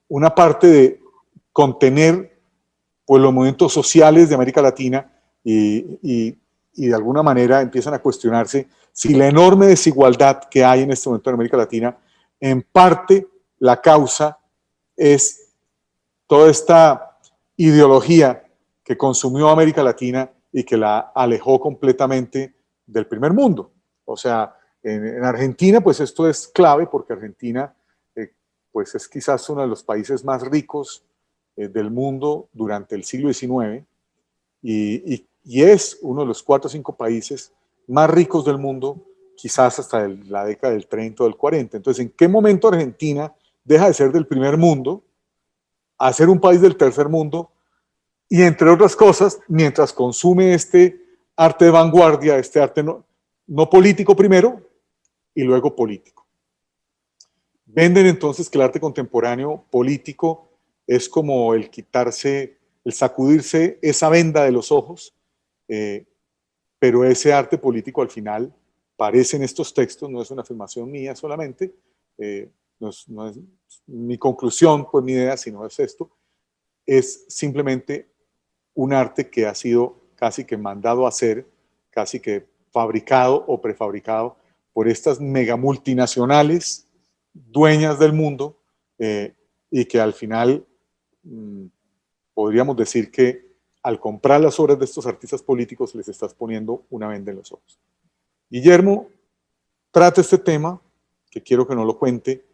una parte de contener pues, los movimientos sociales de América Latina y de alguna manera empiezan a cuestionarse si la enorme desigualdad que hay en este momento en América Latina, en parte la causa es toda esta ideología que consumió América Latina y que la alejó completamente del primer mundo. O sea, en Argentina, pues esto es clave porque Argentina, pues es quizás uno de los países más ricos del mundo durante el siglo XIX y es uno de los 4 o 5 países más ricos del mundo, quizás hasta la década del 30 o del 40. Entonces, ¿en qué momento Argentina deja de ser del primer mundo a ser un país del tercer mundo? Y entre otras cosas, mientras consume este arte de vanguardia, este arte no político primero y luego político. Venden entonces que el arte contemporáneo político es como el quitarse, el sacudirse esa venda de los ojos, pero ese arte político al final parece en estos textos, no es una afirmación mía solamente, no es mi conclusión, pues mi idea, sino es esto, es simplemente un arte que ha sido casi que mandado a hacer, casi que fabricado o prefabricado por estas mega multinacionales dueñas del mundo y que al final podríamos decir que al comprar las obras de estos artistas políticos les estás poniendo una venda en los ojos. Guillermo trata este tema, que quiero que no lo cuente,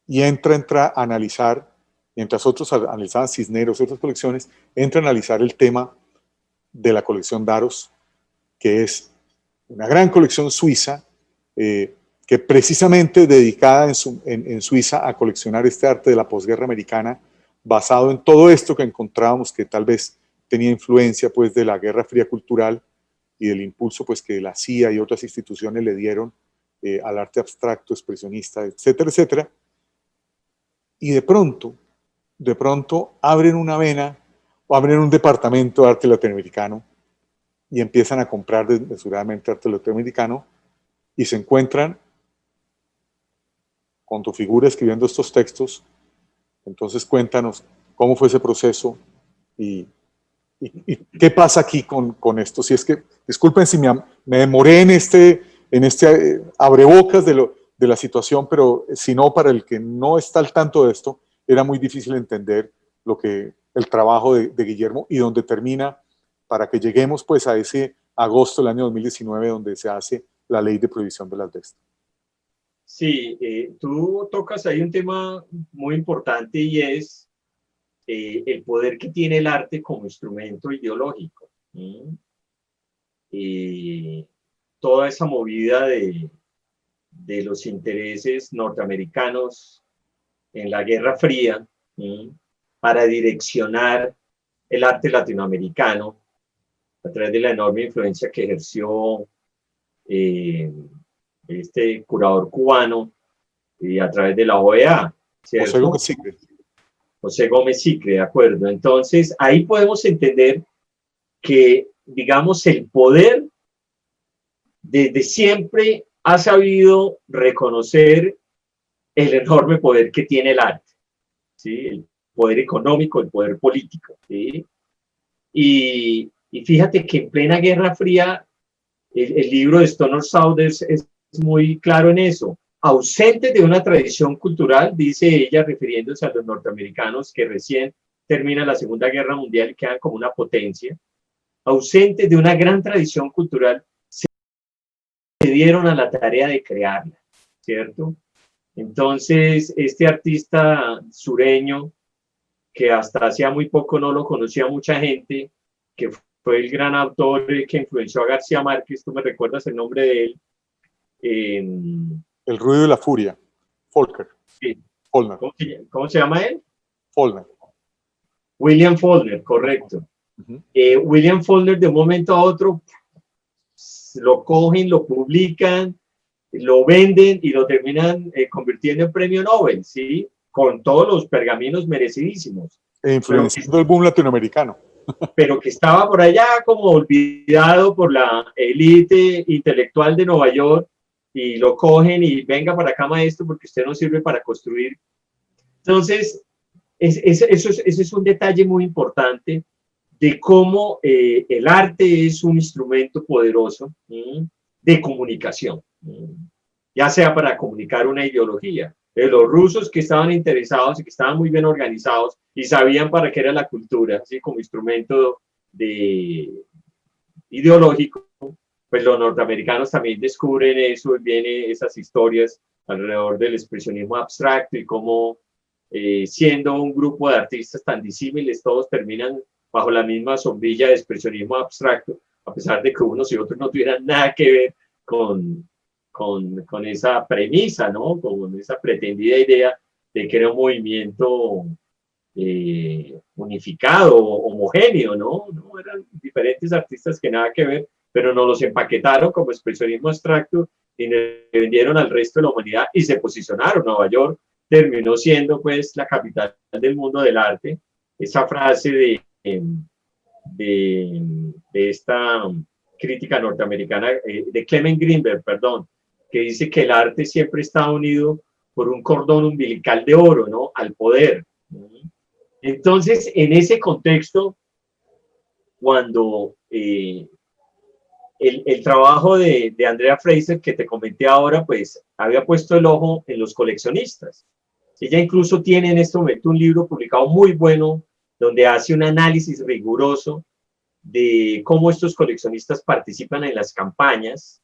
y entra a analizar, mientras otros analizaban Cisneros y otras colecciones, entra a analizar el tema de la colección Daros, que es una gran colección suiza, que precisamente dedicada en Suiza a coleccionar este arte de la posguerra americana, basado en todo esto que encontrábamos que tal vez tenía influencia pues de la Guerra Fría cultural y del impulso pues que la CIA y otras instituciones le dieron al arte abstracto, expresionista, etcétera, etcétera. Y de pronto abren una vena o abren un departamento de arte latinoamericano y empiezan a comprar desmesuradamente arte latinoamericano y se encuentran con tu figura escribiendo estos textos. Entonces cuéntanos cómo fue ese proceso y qué pasa aquí con esto. Si es que, disculpen si me demoré en este abrebocas de la situación, pero si no, para el que no está al tanto de esto, era muy difícil entender el trabajo de Guillermo y donde termina para que lleguemos pues a ese agosto del año 2019 donde se hace la ley de prohibición de las bestas. Sí, tú tocas ahí un tema muy importante y es el poder que tiene el arte como instrumento ideológico. Toda esa movida de los intereses norteamericanos en la Guerra Fría para direccionar el arte latinoamericano a través de la enorme influencia que ejerció este curador cubano y a través de la OEA, ¿cierto? José Gómez Sicre. José Gómez Sicre, de acuerdo. Entonces, ahí podemos entender que, digamos, el poder desde siempre ha sabido reconocer el enorme poder que tiene el arte, ¿sí? El poder económico, el poder político, ¿sí? Y fíjate que en plena Guerra Fría, el libro de Stoner Saunders es muy claro en eso. Ausente de una tradición cultural, dice ella, refiriéndose a los norteamericanos que recién termina la Segunda Guerra Mundial y quedan como una potencia, ausente de una gran tradición cultural, se dieron a la tarea de crearla, ¿cierto? Entonces, este artista sureño, que hasta hacía muy poco no lo conocía mucha gente, que fue el gran autor que influenció a García Márquez, tú me recuerdas el nombre de él. El ruido y la furia, Faulkner. Sí. Faulkner. ¿Cómo se llama él? Faulkner. William Faulkner, correcto. William Faulkner de un momento a otro lo cogen, lo publican, lo venden y lo terminan convirtiendo en premio Nobel, ¿sí? Con todos los pergaminos merecidísimos. E influenciando el boom latinoamericano. Pero que estaba por allá como olvidado por la élite intelectual de Nueva York y lo cogen y venga para acá, maestro, porque usted no sirve para construir. Entonces, eso es un detalle muy importante de cómo el arte es un instrumento poderoso de comunicación, ya sea para comunicar una ideología. Los rusos que estaban interesados y que estaban muy bien organizados y sabían para qué era la cultura, así como instrumento ideológico, pues los norteamericanos también descubren eso y vienen esas historias alrededor del expresionismo abstracto y cómo siendo un grupo de artistas tan disímiles, todos terminan bajo la misma sombrilla de expresionismo abstracto, a pesar de que unos y otros no tuvieran nada que ver con esa premisa, ¿no? Con esa pretendida idea de que era un movimiento unificado, homogéneo, ¿no? No eran diferentes artistas que nada que ver, pero nos los empaquetaron como expresionismo abstracto y le vendieron al resto de la humanidad y se posicionaron. Nueva York terminó siendo pues la capital del mundo del arte. Esa frase de esta crítica norteamericana, de Clement Greenberg, perdón, que dice que el arte siempre está unido por un cordón umbilical de oro, ¿no? Al poder. Entonces, en ese contexto, cuando el trabajo de Andrea Fraser, que te comenté ahora, pues había puesto el ojo en los coleccionistas. Ella incluso tiene en este momento un libro publicado muy bueno, donde hace un análisis riguroso de cómo estos coleccionistas participan en las campañas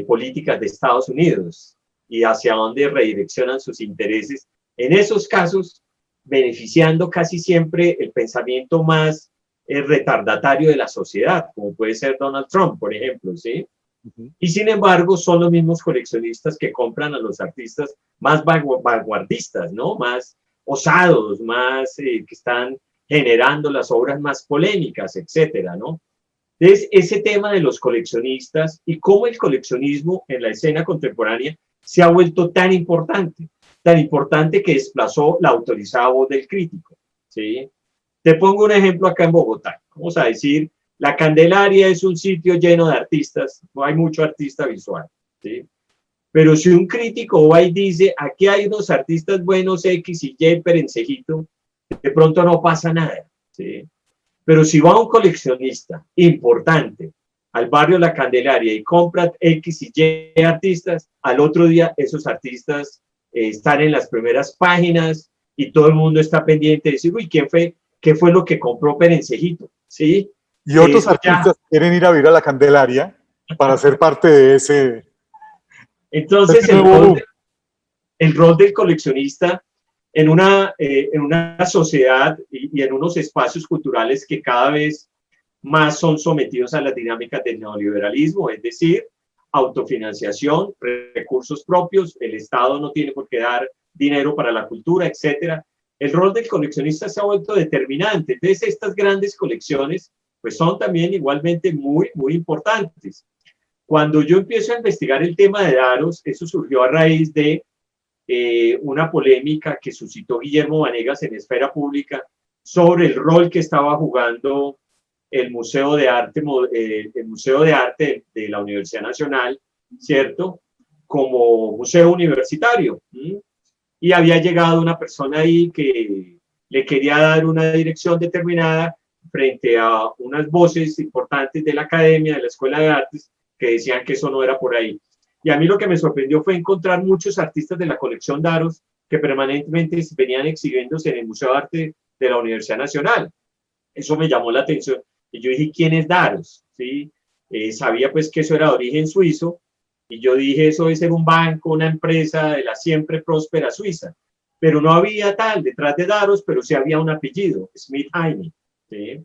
políticas de Estados Unidos y hacia dónde redireccionan sus intereses. En esos casos, beneficiando casi siempre el pensamiento más retardatario de la sociedad, como puede ser Donald Trump, por ejemplo, ¿sí? Y sin embargo, son los mismos coleccionistas que compran a los artistas más vanguardistas, ¿no? Más osados, más que están generando las obras más polémicas, etcétera, ¿no? Entonces, ese tema de los coleccionistas y cómo el coleccionismo en la escena contemporánea se ha vuelto tan importante que desplazó la autorizada voz del crítico, ¿sí? Te pongo un ejemplo acá en Bogotá. Vamos a decir, la Candelaria es un sitio lleno de artistas, no hay mucho artista visual, ¿sí? Pero si un crítico va y dice, aquí hay unos artistas buenos, X y Y, perencejito, de pronto no pasa nada, ¿sí? Pero si va un coleccionista importante al barrio La Candelaria y compra X y Y artistas, al otro día esos artistas están en las primeras páginas y todo el mundo está pendiente de decir, uy, ¿qué fue lo que compró Perencejito? ¿Sí? Y otros artistas quieren ir a ver a La Candelaria para ser parte de ese. Entonces, el rol del coleccionista en una sociedad y en unos espacios culturales que cada vez más son sometidos a las dinámicas del neoliberalismo, es decir, autofinanciación, recursos propios, el Estado no tiene por qué dar dinero para la cultura, etcétera. el rol del coleccionista se ha vuelto determinante. Entonces, estas grandes colecciones pues son también igualmente muy, muy importantes. Cuando yo empiezo a investigar el tema de Daros, eso surgió a raíz de una polémica que suscitó Guillermo Vanegas en esfera pública sobre el rol que estaba jugando el Museo de Arte, el Museo de Arte de la Universidad Nacional, ¿cierto? Como museo universitario. Y había llegado una persona ahí que le quería dar una dirección determinada frente a unas voces importantes de la academia, de la Escuela de Artes, que decían que eso no era por ahí. Y a mí lo que me sorprendió fue encontrar muchos artistas de la colección Daros que permanentemente venían exhibiéndose en el Museo de Arte de la Universidad Nacional. Eso me llamó la atención. Y yo dije, ¿quién es Daros? ¿Sí? Sabía pues que eso era de origen suizo, y yo dije, eso debe ser un banco, una empresa de la siempre próspera Suiza. Pero no había tal detrás de Daros, pero sí había un apellido, Smith Heine. ¿Sí?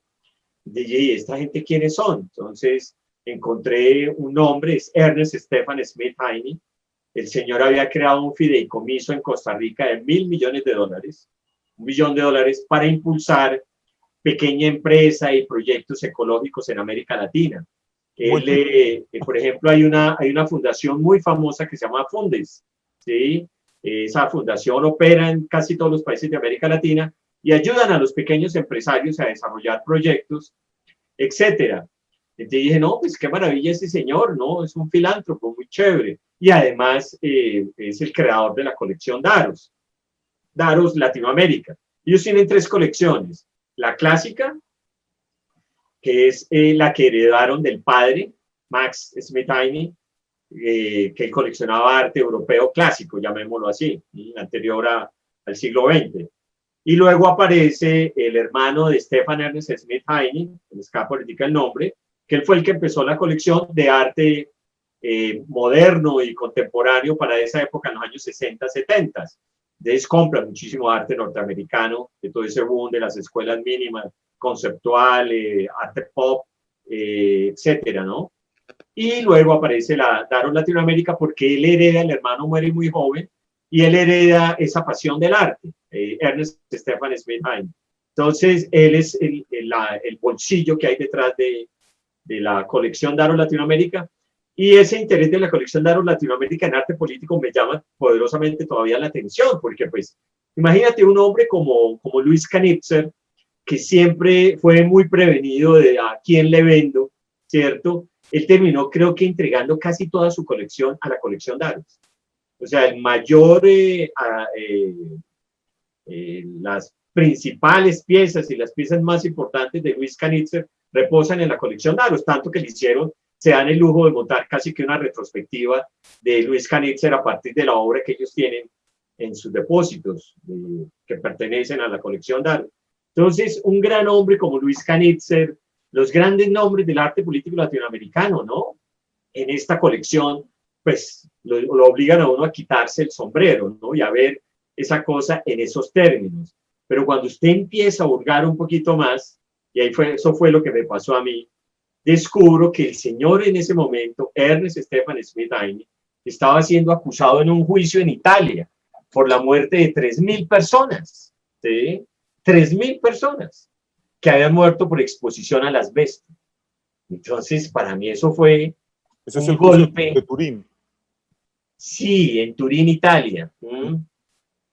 Dije, ¿esta gente quiénes son? Entonces encontré un nombre, es Ernest Stefan Smith Heine. El señor había creado un fideicomiso en Costa Rica de $1.000 millones, $1 billón, para impulsar pequeña empresa y proyectos ecológicos en América Latina. Por ejemplo, hay una fundación muy famosa que se llama Fundes, ¿sí? Esa fundación opera en casi todos los países de América Latina y ayudan a los pequeños empresarios a desarrollar proyectos, etcétera. Entonces dije, no, pues qué maravilla ese señor, ¿no? Es un filántropo muy chévere. Y además es el creador de la colección Daros, Daros Latinoamérica. Ellos tienen 3 colecciones. La clásica, que es la que heredaron del padre, Max Smith Heine, que él coleccionaba arte europeo clásico, llamémoslo así, anterior al siglo XX. Y luego aparece el hermano de Stefan Ernest Smith Heine, me escapa ahorita el nombre, que él fue el que empezó la colección de arte moderno y contemporáneo para esa época, en los años 60, 70. Entonces compra muchísimo arte norteamericano, de todo ese boom de las escuelas mínimas, conceptual, arte pop, etcétera, ¿no? Y luego aparece la Daros Latinoamérica porque él hereda, el hermano muere muy joven, y él hereda esa pasión del arte, Ernest Stefan Smith Heine. Entonces, él es el bolsillo que hay detrás de la colección Daros Latinoamérica, y ese interés de la colección Daros Latinoamérica en arte político me llama poderosamente todavía la atención, porque pues, imagínate un hombre como Luis Canitzer, que siempre fue muy prevenido de a quién le vendo, ¿cierto? Él terminó, creo que, entregando casi toda su colección a la colección Daros. O sea, el mayor, las principales piezas y las piezas más importantes de Luis Canitzer reposan en la colección Daros, tanto que le hicieron, se dan el lujo de montar casi que una retrospectiva de Luis Canitzer a partir de la obra que ellos tienen en sus depósitos, que pertenecen a la colección Daros. Entonces, un gran hombre como Luis Canitzer, los grandes nombres del arte político latinoamericano, ¿no? En esta colección, pues lo obligan a uno a quitarse el sombrero, ¿no? Y a ver esa cosa en esos términos. Pero cuando usted empieza a hurgar un poquito más, y eso fue lo que me pasó a mí, descubro que el señor en ese momento, Ernest Stefan Smith Heine, estaba siendo acusado en un juicio en Italia por la muerte de 3.000 personas, ¿sí? 3.000 personas que habían muerto por exposición al asbesto. Entonces, para mí eso fue ese es el golpe de Turín. Sí, en Turín, Italia.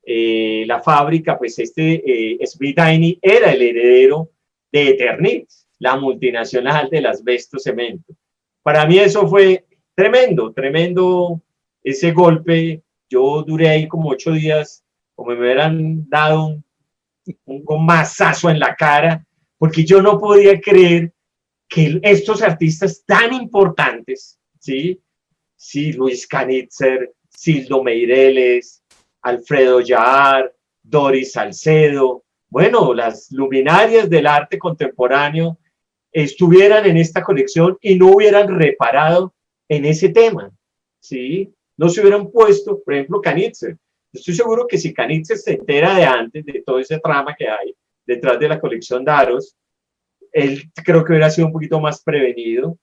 La fábrica, pues Smith Heine era el heredero de Eternit, la multinacional del asbesto cemento. Para mí eso fue tremendo, tremendo ese golpe. Yo duré ahí como 8 días, como me hubieran dado un gomazazo en la cara, porque yo no podía creer que estos artistas tan importantes, ¿sí? Sí, Luis Canitzer, Sildo Meireles, Alfredo Yahar, Doris Salcedo, bueno, las luminarias del arte contemporáneo estuvieran en esta colección y no hubieran reparado en ese tema, ¿sí? No se hubieran puesto, por ejemplo, Canitzer. Estoy seguro que si Canitzer se entera de antes de todo ese trama que hay detrás de la colección Daros, él creo que hubiera sido un poquito más prevenido,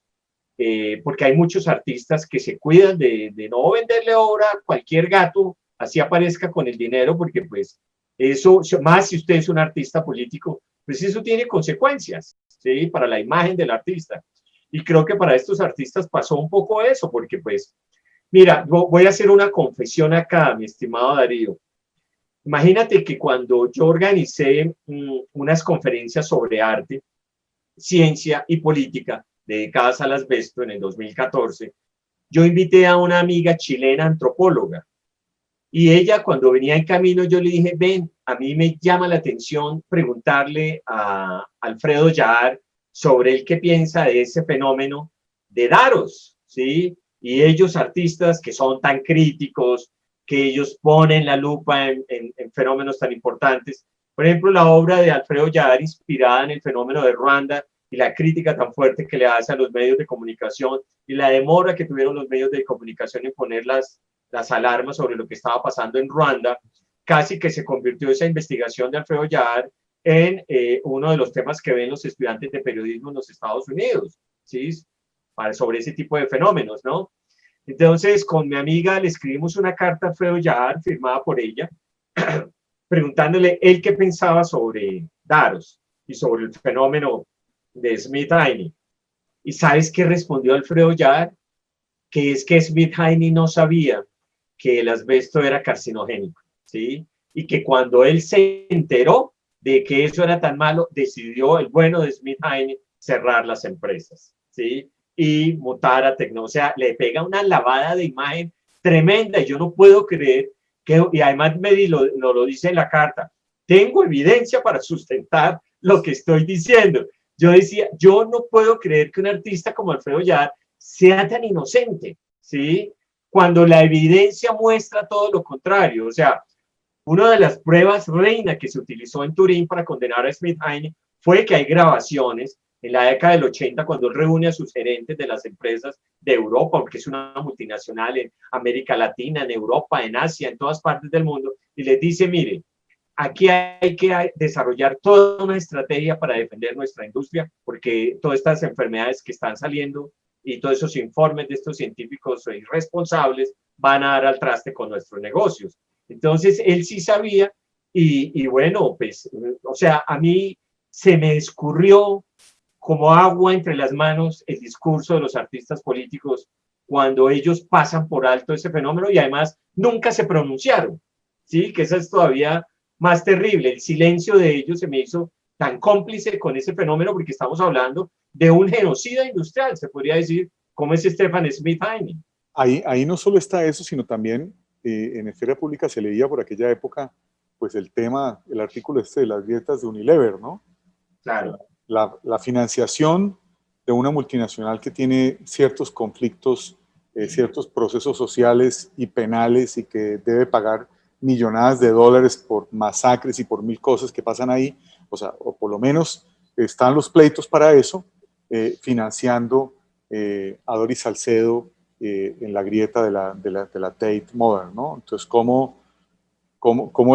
porque hay muchos artistas que se cuidan de no venderle obra a cualquier gato, así aparezca con el dinero, porque pues Eso, más si usted es un artista político, pues eso tiene consecuencias, ¿sí? Para la imagen del artista. Y creo que para estos artistas pasó un poco eso, porque pues, mira, voy a hacer una confesión acá, mi estimado Darío. Imagínate que cuando yo organicé unas conferencias sobre arte, ciencia y política dedicadas al asbesto en el 2014, yo invité a una amiga chilena antropóloga y ella cuando venía en camino yo le dije, ven, a mí me llama la atención preguntarle a Alfredo Yar sobre el qué piensa de ese fenómeno de Daros, ¿sí? Y ellos artistas que son tan críticos, que ellos ponen la lupa en fenómenos tan importantes. Por ejemplo, la obra de Alfredo Yar inspirada en el fenómeno de Ruanda y la crítica tan fuerte que le hace a los medios de comunicación y la demora que tuvieron los medios de comunicación en poner las alarmas sobre lo que estaba pasando en Ruanda, casi que se convirtió esa investigación de Alfredo Yar en uno de los temas que ven los estudiantes de periodismo en los Estados Unidos, ¿sí? Sobre ese tipo de fenómenos, ¿no? Entonces, con mi amiga le escribimos una carta a Alfredo Yar, firmada por ella, preguntándole él qué pensaba sobre Daros y sobre el fenómeno de Smith-Heine. ¿Y sabes qué respondió Alfredo Yar? Que es que Smith-Heine no sabía que el asbesto era carcinogénico, ¿sí? Y que cuando él se enteró de que eso era tan malo, decidió el bueno de Smith-Heine cerrar las empresas, ¿sí? Y mutar a Tecno. O sea, le pega una lavada de imagen tremenda y yo no puedo creer que, y además me lo dice en la carta, tengo evidencia para sustentar lo que estoy diciendo. Yo decía, yo no puedo creer que un artista como Alfredo Yar sea tan inocente, ¿sí? Cuando la evidencia muestra todo lo contrario. O sea, una de las pruebas reina que se utilizó en Turín para condenar a Smith-Heine fue que hay grabaciones en la década del 80 cuando él reúne a sus gerentes de las empresas de Europa, porque es una multinacional en América Latina, en Europa, en Asia, en todas partes del mundo, y les dice, mire, aquí hay que desarrollar toda una estrategia para defender nuestra industria, porque todas estas enfermedades que están saliendo y todos esos informes de estos científicos irresponsables van a dar al traste con nuestros negocios. Entonces, él sí sabía y bueno, pues, o sea, a mí se me escurrió como agua entre las manos el discurso de los artistas políticos cuando ellos pasan por alto ese fenómeno y además nunca se pronunciaron, ¿sí? Que esa es todavía más terrible. El silencio de ellos se me hizo tan cómplice con ese fenómeno porque estamos hablando de un genocida industrial, se podría decir, como es Stefan Smith-Heine. Ahí no solo está eso, sino también en Esfera Pública se leía por aquella época pues el tema, el artículo este de las grietas de Unilever, ¿no? Claro. La financiación de una multinacional que tiene ciertos conflictos, ciertos procesos sociales y penales y que debe pagar millonadas de dólares por masacres y por mil cosas que pasan ahí, o sea, o por lo menos están los pleitos para eso, financiando a Doris Salcedo en la grieta de la Tate Modern, ¿no? Entonces, ¿cómo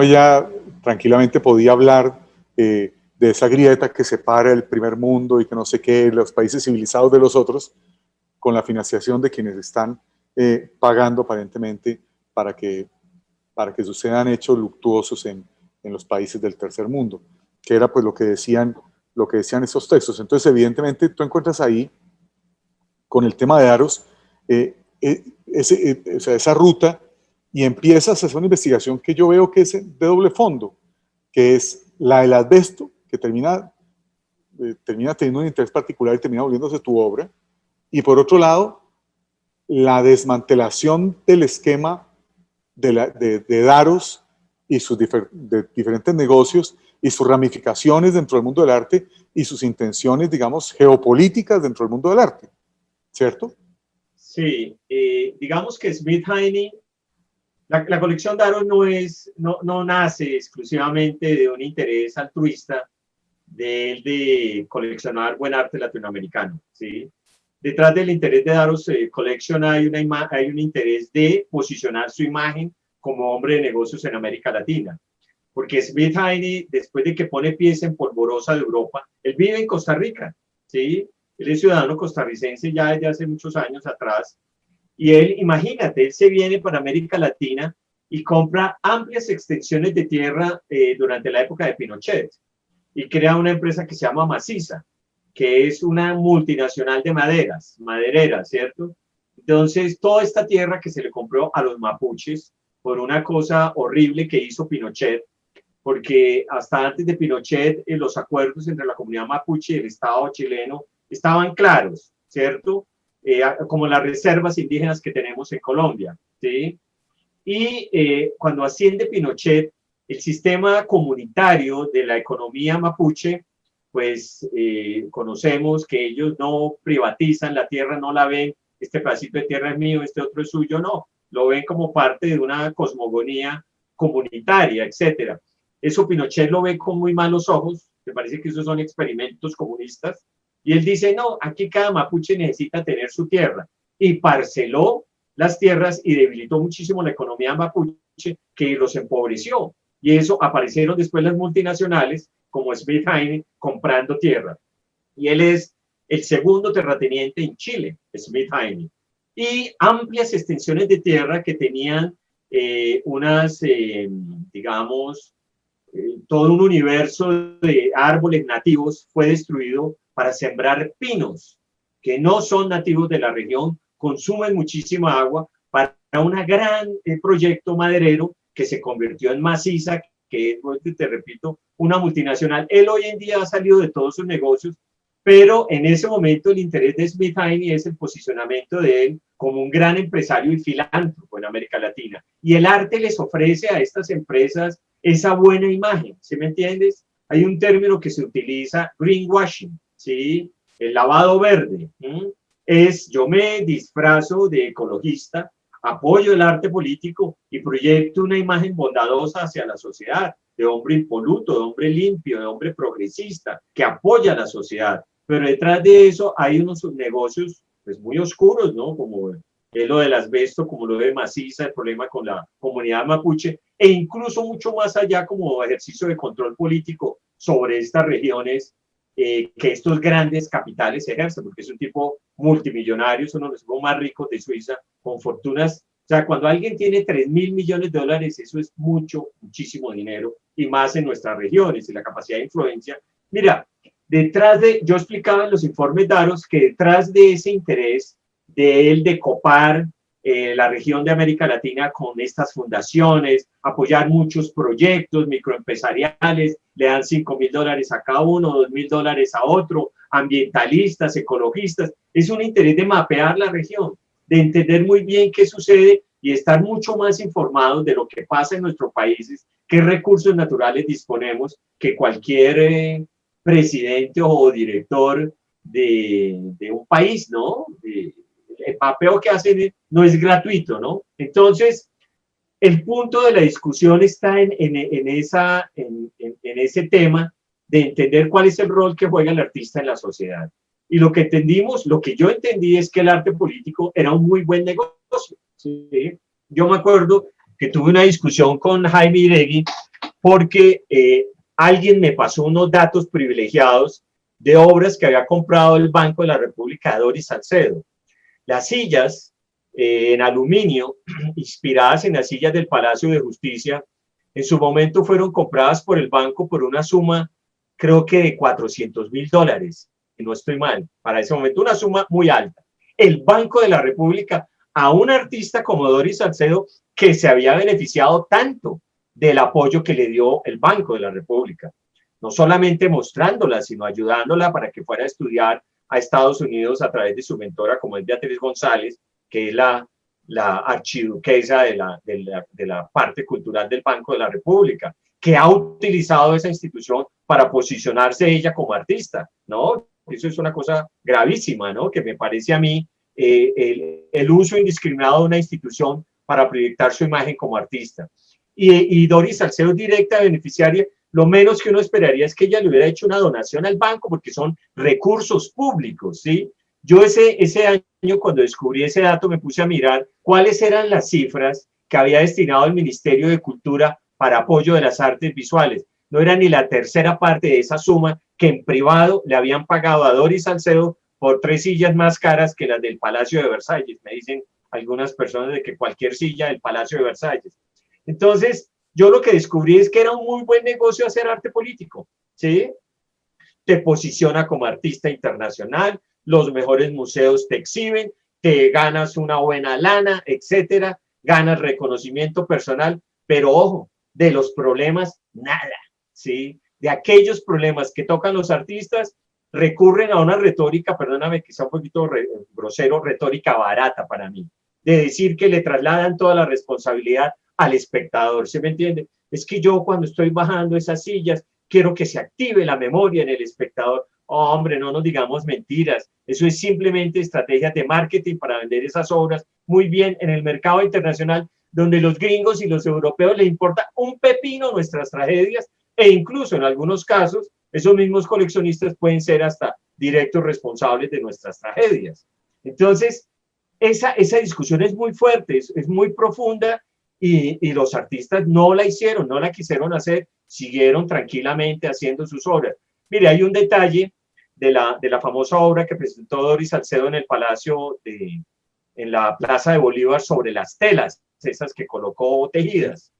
ella tranquilamente podía hablar de esa grieta que separa el primer mundo y que no sé qué, los países civilizados de los otros, con la financiación de quienes están pagando aparentemente para que sucedan hechos luctuosos en los países del tercer mundo, que era pues lo que decían esos textos. Entonces, evidentemente, tú encuentras ahí, con el tema de Daros, o sea, esa ruta, y empiezas a hacer una investigación que yo veo que es de doble fondo, que es la del asbesto, que termina teniendo un interés particular y termina volviéndose tu obra, y por otro lado, la desmantelación del esquema de Daros y sus diferentes negocios y sus ramificaciones dentro del mundo del arte y sus intenciones, digamos, geopolíticas dentro del mundo del arte, ¿cierto? Sí, digamos que Smith-Heine, la colección Daros no nace exclusivamente de un interés altruista de coleccionar buen arte latinoamericano, ¿sí? Detrás del interés de Daros Collection hay un interés de posicionar su imagen como hombre de negocios en América Latina. Porque Smith-Heine, después de que pone pies en polvorosa de Europa, él vive en Costa Rica, ¿sí? Él es ciudadano costarricense ya desde hace muchos años atrás. Y él, imagínate, él se viene para América Latina y compra amplias extensiones de tierra durante la época de Pinochet y crea una empresa que se llama Maciza, que es una multinacional de madereras, ¿cierto? Entonces, toda esta tierra que se le compró a los mapuches por una cosa horrible que hizo Pinochet, porque hasta antes de Pinochet los acuerdos entre la comunidad mapuche y el Estado chileno estaban claros, ¿cierto? Como las reservas indígenas que tenemos en Colombia, ¿sí? Y cuando asciende Pinochet, el sistema comunitario de la economía mapuche, pues conocemos que ellos no privatizan la tierra, no la ven, este pedacito de tierra es mío, este otro es suyo, no, lo ven como parte de una cosmogonía comunitaria, etcétera. Eso Pinochet lo ve con muy malos ojos, me parece que esos son experimentos comunistas, y él dice, no, aquí cada mapuche necesita tener su tierra, y parceló las tierras y debilitó muchísimo la economía mapuche, que los empobreció, y eso aparecieron después las multinacionales, como Smith Haney, comprando tierra, y él es el segundo terrateniente en Chile, Smith Haney, y amplias extensiones de tierra que tenían digamos, todo un universo de árboles nativos fue destruido para sembrar pinos, que no son nativos de la región, consumen muchísima agua, para un gran proyecto maderero que se convirtió en Maciza, que es, te repito, una multinacional. Él hoy en día ha salido de todos sus negocios, pero en ese momento el interés de Smith Haney es el posicionamiento de él como un gran empresario y filántropo en América Latina. Y el arte les ofrece a estas empresas esa buena imagen, ¿sí me entiendes? Hay un término que se utiliza, greenwashing, ¿sí? El lavado verde. Es, yo me disfrazo de ecologista, apoyo el arte político y proyecto una imagen bondadosa hacia la sociedad, de hombre impoluto, de hombre limpio, de hombre progresista, que apoya a la sociedad. Pero detrás de eso hay unos negocios pues, muy oscuros, ¿no? Como lo del asbesto, como lo de Maciza, el problema con la comunidad mapuche, e incluso mucho más allá como ejercicio de control político sobre estas regiones que estos grandes capitales ejercen, porque es un tipo multimillonario, es uno de los tipos más ricos de Suiza, con fortunas. O sea, cuando alguien tiene 3.000 millones de dólares, eso es mucho, muchísimo dinero, y más en nuestras regiones, y la capacidad de influencia. Mira, detrás de, yo explicaba en los informes Daros que detrás de ese interés de él de copar la región de América Latina con estas fundaciones, apoyar muchos proyectos microempresariales, le dan $5.000 a cada uno, $2.000 a otro, ambientalistas, ecologistas, es un interés de mapear la región, de entender muy bien qué sucede y estar mucho más informados de lo que pasa en nuestros países, qué recursos naturales disponemos, que cualquier presidente o director de un país, ¿no? El mapeo que hacen no es gratuito, ¿no? Entonces, el punto de la discusión está en ese tema de entender cuál es el rol que juega el artista en la sociedad. Y lo que entendimos, lo que yo entendí es que el arte político era un muy buen negocio. ¿Sí? Yo me acuerdo que tuve una discusión con Jaime Iregui porque alguien me pasó unos datos privilegiados de obras que había comprado el Banco de la República de Doris Salcedo. Las sillas en aluminio, inspiradas en las sillas del Palacio de Justicia, en su momento fueron compradas por el banco por una suma, creo que de $400.000, si no estoy mal, para ese momento una suma muy alta. El Banco de la República, a un artista como Doris Salcedo, que se había beneficiado tanto del apoyo que le dio el Banco de la República, no solamente mostrándola, sino ayudándola para que fuera a estudiar a Estados Unidos a través de su mentora, como es Beatriz González, que es la archiduquesa de la parte cultural del Banco de la República, que ha utilizado esa institución para posicionarse ella como artista, ¿no? Eso es una cosa gravísima, ¿no? Que me parece a mí el uso indiscriminado de una institución para proyectar su imagen como artista. Y Doris Salcedo, directa beneficiaria, lo menos que uno esperaría es que ella le hubiera hecho una donación al banco, porque son recursos públicos, ¿sí? Yo ese año, cuando descubrí ese dato, me puse a mirar cuáles eran las cifras que había destinado el Ministerio de Cultura para apoyo de las artes visuales. No era ni la tercera parte de esa suma que en privado le habían pagado a Doris Salcedo por 3 sillas más caras que las del Palacio de Versalles. Me dicen algunas personas de que cualquier silla del Palacio de Versalles. Entonces, yo lo que descubrí es que era un muy buen negocio hacer arte político, ¿sí? Te posiciona como artista internacional, los mejores museos te exhiben, te ganas una buena lana, etcétera, ganas reconocimiento personal, pero ojo, de los problemas, nada, ¿sí? De aquellos problemas que tocan los artistas, recurren a una retórica, perdóname que sea un poquito grosero, retórica barata para mí, de decir que le trasladan toda la responsabilidad al espectador, ¿se me entiende? Es que yo cuando estoy bajando esas sillas, quiero que se active la memoria en el espectador. Oh, hombre, no nos digamos mentiras. Eso es simplemente estrategias de marketing para vender esas obras muy bien en el mercado internacional, donde los gringos y los europeos les importa un pepino nuestras tragedias e incluso en algunos casos esos mismos coleccionistas pueden ser hasta directos responsables de nuestras tragedias. Entonces, esa discusión es muy fuerte, es muy profunda y los artistas no la hicieron, no la quisieron hacer, siguieron tranquilamente haciendo sus obras. Mire, hay un detalle de la famosa obra que presentó Doris Salcedo en el Palacio, en la Plaza de Bolívar, sobre las telas, esas que colocó tejidas.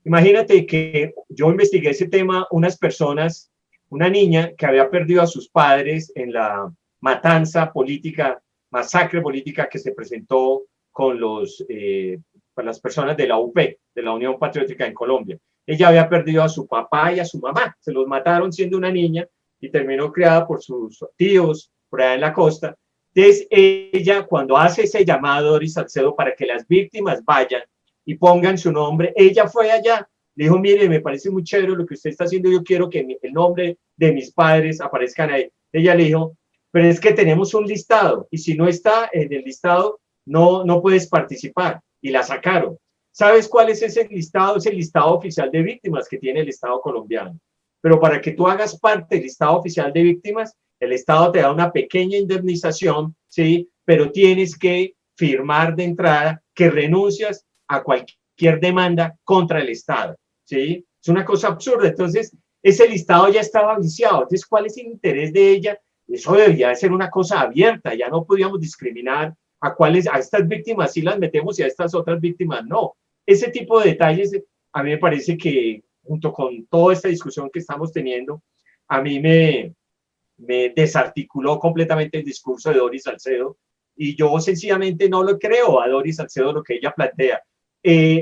Imagínate que yo investigué ese tema, unas personas, una niña que había perdido a sus padres en la matanza política, masacre política que se presentó con las personas de la UP, de la Unión Patriótica en Colombia. Ella había perdido a su papá y a su mamá, se los mataron siendo una niña y terminó criada por sus tíos por allá en la costa. Entonces ella, cuando hace ese llamado, Doris Salcedo, para que las víctimas vayan y pongan su nombre, ella fue allá, le dijo, mire, me parece muy chévere lo que usted está haciendo, yo quiero que el nombre de mis padres aparezcan ahí. Ella le dijo, pero es que tenemos un listado y si no está en el listado, no puedes participar. Y la sacaron. ¿Sabes cuál es ese listado? Es el listado oficial de víctimas que tiene el Estado colombiano. Pero para que tú hagas parte del listado oficial de víctimas, el Estado te da una pequeña indemnización, ¿sí? Pero tienes que firmar de entrada que renuncias a cualquier demanda contra el Estado, ¿sí? Es una cosa absurda. Entonces, ese listado ya estaba viciado. Entonces, ¿cuál es el interés de ella? Eso debería de ser una cosa abierta. Ya no podíamos discriminar a estas víctimas sí las metemos y a estas otras víctimas no. Ese tipo de detalles a mí me parece que junto con toda esta discusión que estamos teniendo, a mí me desarticuló completamente el discurso de Doris Salcedo y yo sencillamente no lo creo a Doris Salcedo lo que ella plantea.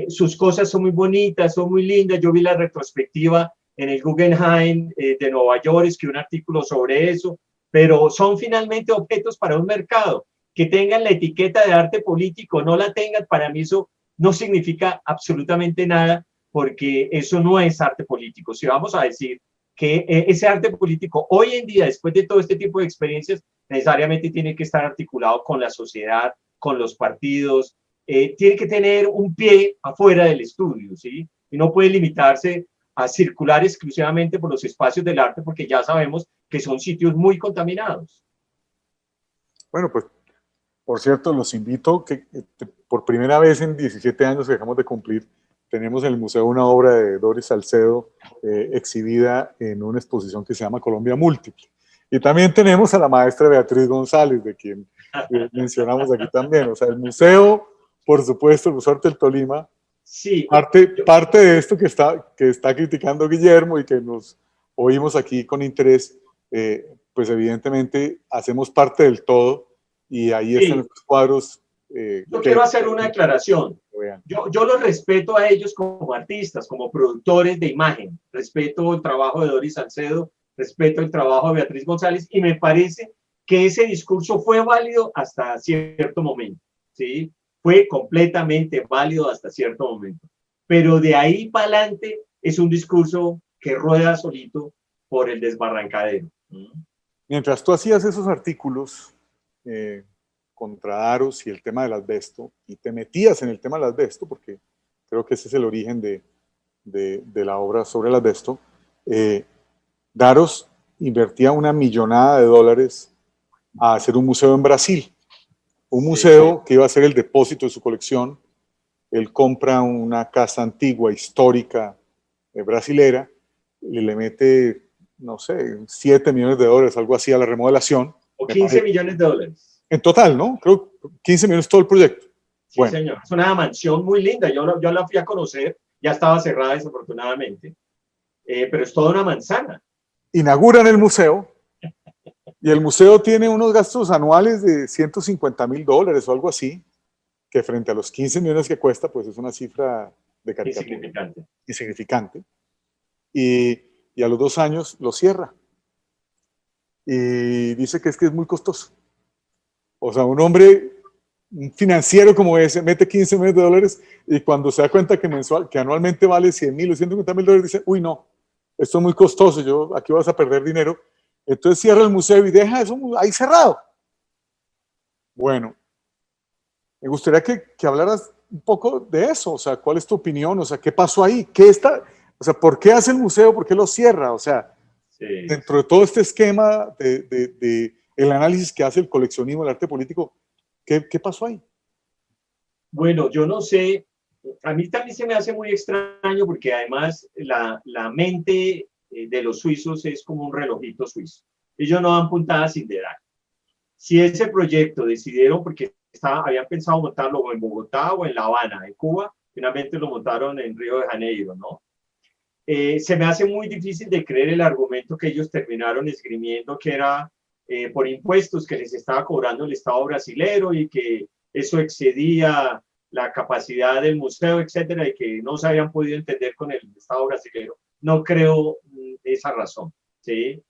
Sus cosas son muy bonitas, son muy lindas. Yo vi la retrospectiva en el Guggenheim de Nueva York, escribí un artículo sobre eso, pero son finalmente objetos para un mercado. Que tengan la etiqueta de arte político, no la tengan, para mí eso no significa absolutamente nada, porque eso no es arte político. Si vamos a decir que ese arte político hoy en día, después de todo este tipo de experiencias, necesariamente tiene que estar articulado con la sociedad, con los partidos, tiene que tener un pie afuera del estudio, ¿sí? Y no puede limitarse a circular exclusivamente por los espacios del arte, porque ya sabemos que son sitios muy contaminados. Bueno, pues por cierto, los invito que por primera vez en 17 años que dejamos de cumplir, tenemos en el museo una obra de Doris Salcedo exhibida en una exposición que se llama Colombia Múltiple. Y también tenemos a la maestra Beatriz González, de quien mencionamos aquí también. O sea, el museo, por supuesto, el Museo Arte del Tolima, sí, parte de esto que está criticando Guillermo y que nos oímos aquí con interés, pues evidentemente hacemos parte del todo. Y ahí están los cuadros. Yo quiero hacer una aclaración. Yo los respeto a ellos como artistas, como productores de imagen. Respeto el trabajo de Doris Salcedo, respeto el trabajo de Beatriz González y me parece que ese discurso fue válido hasta cierto momento. ¿Sí? Fue completamente válido hasta cierto momento. Pero de ahí para adelante es un discurso que rueda solito por el desbarrancadero. Mientras tú hacías esos artículos contra Daros y el tema del asbesto, y te metías en el tema del asbesto, porque creo que ese es el origen de la obra sobre el asbesto, Daros invertía una millonada de dólares a hacer un museo en Brasil, un museo que iba a ser el depósito de su colección. Él compra una casa antigua, histórica, brasilera, y le mete, no sé, 7 millones de dólares, algo así, a la remodelación. O 15 millones de dólares. En total, ¿no? Creo 15 millones todo el proyecto. Sí, bueno. Señor. Es una mansión muy linda. Yo la fui a conocer ya estaba cerrada desafortunadamente, pero es toda una manzana. Inauguran el museo y el museo tiene unos gastos anuales de $150,000 o algo así, que frente a los 15 millones que cuesta, pues es una cifra de caricatura Insignificante. insignificante. Y a los 2 años lo cierra. Y dice que es muy costoso. O sea, un hombre, un financiero como ese, mete $15 millones y cuando se da cuenta que anualmente vale 100,000 o $150,000, dice, uy, no, esto es muy costoso, yo aquí vas a perder dinero. Entonces cierra el museo y deja eso ahí cerrado. Bueno, me gustaría que hablaras un poco de eso, o sea, ¿cuál es tu opinión? O sea, ¿qué pasó ahí? O sea, ¿por qué hace el museo? ¿Por qué lo cierra? O sea, Sí. dentro de todo este esquema de el análisis que hace el coleccionismo, el arte político, ¿qué pasó ahí? Bueno, yo no sé, a mí también se me hace muy extraño porque además la mente de los suizos es como un relojito suizo. Ellos no dan puntadas sin dedar. Si ese proyecto decidieron, porque habían pensado montarlo en Bogotá o en La Habana, en Cuba, finalmente lo montaron en Río de Janeiro, ¿no? Se me hace muy difícil de creer el argumento que ellos terminaron esgrimiendo, que era por impuestos que les estaba cobrando el Estado brasilero y que eso excedía la capacidad del museo, etcétera, y que no se habían podido entender con el Estado brasilero. No creo esa razón, ¿sí?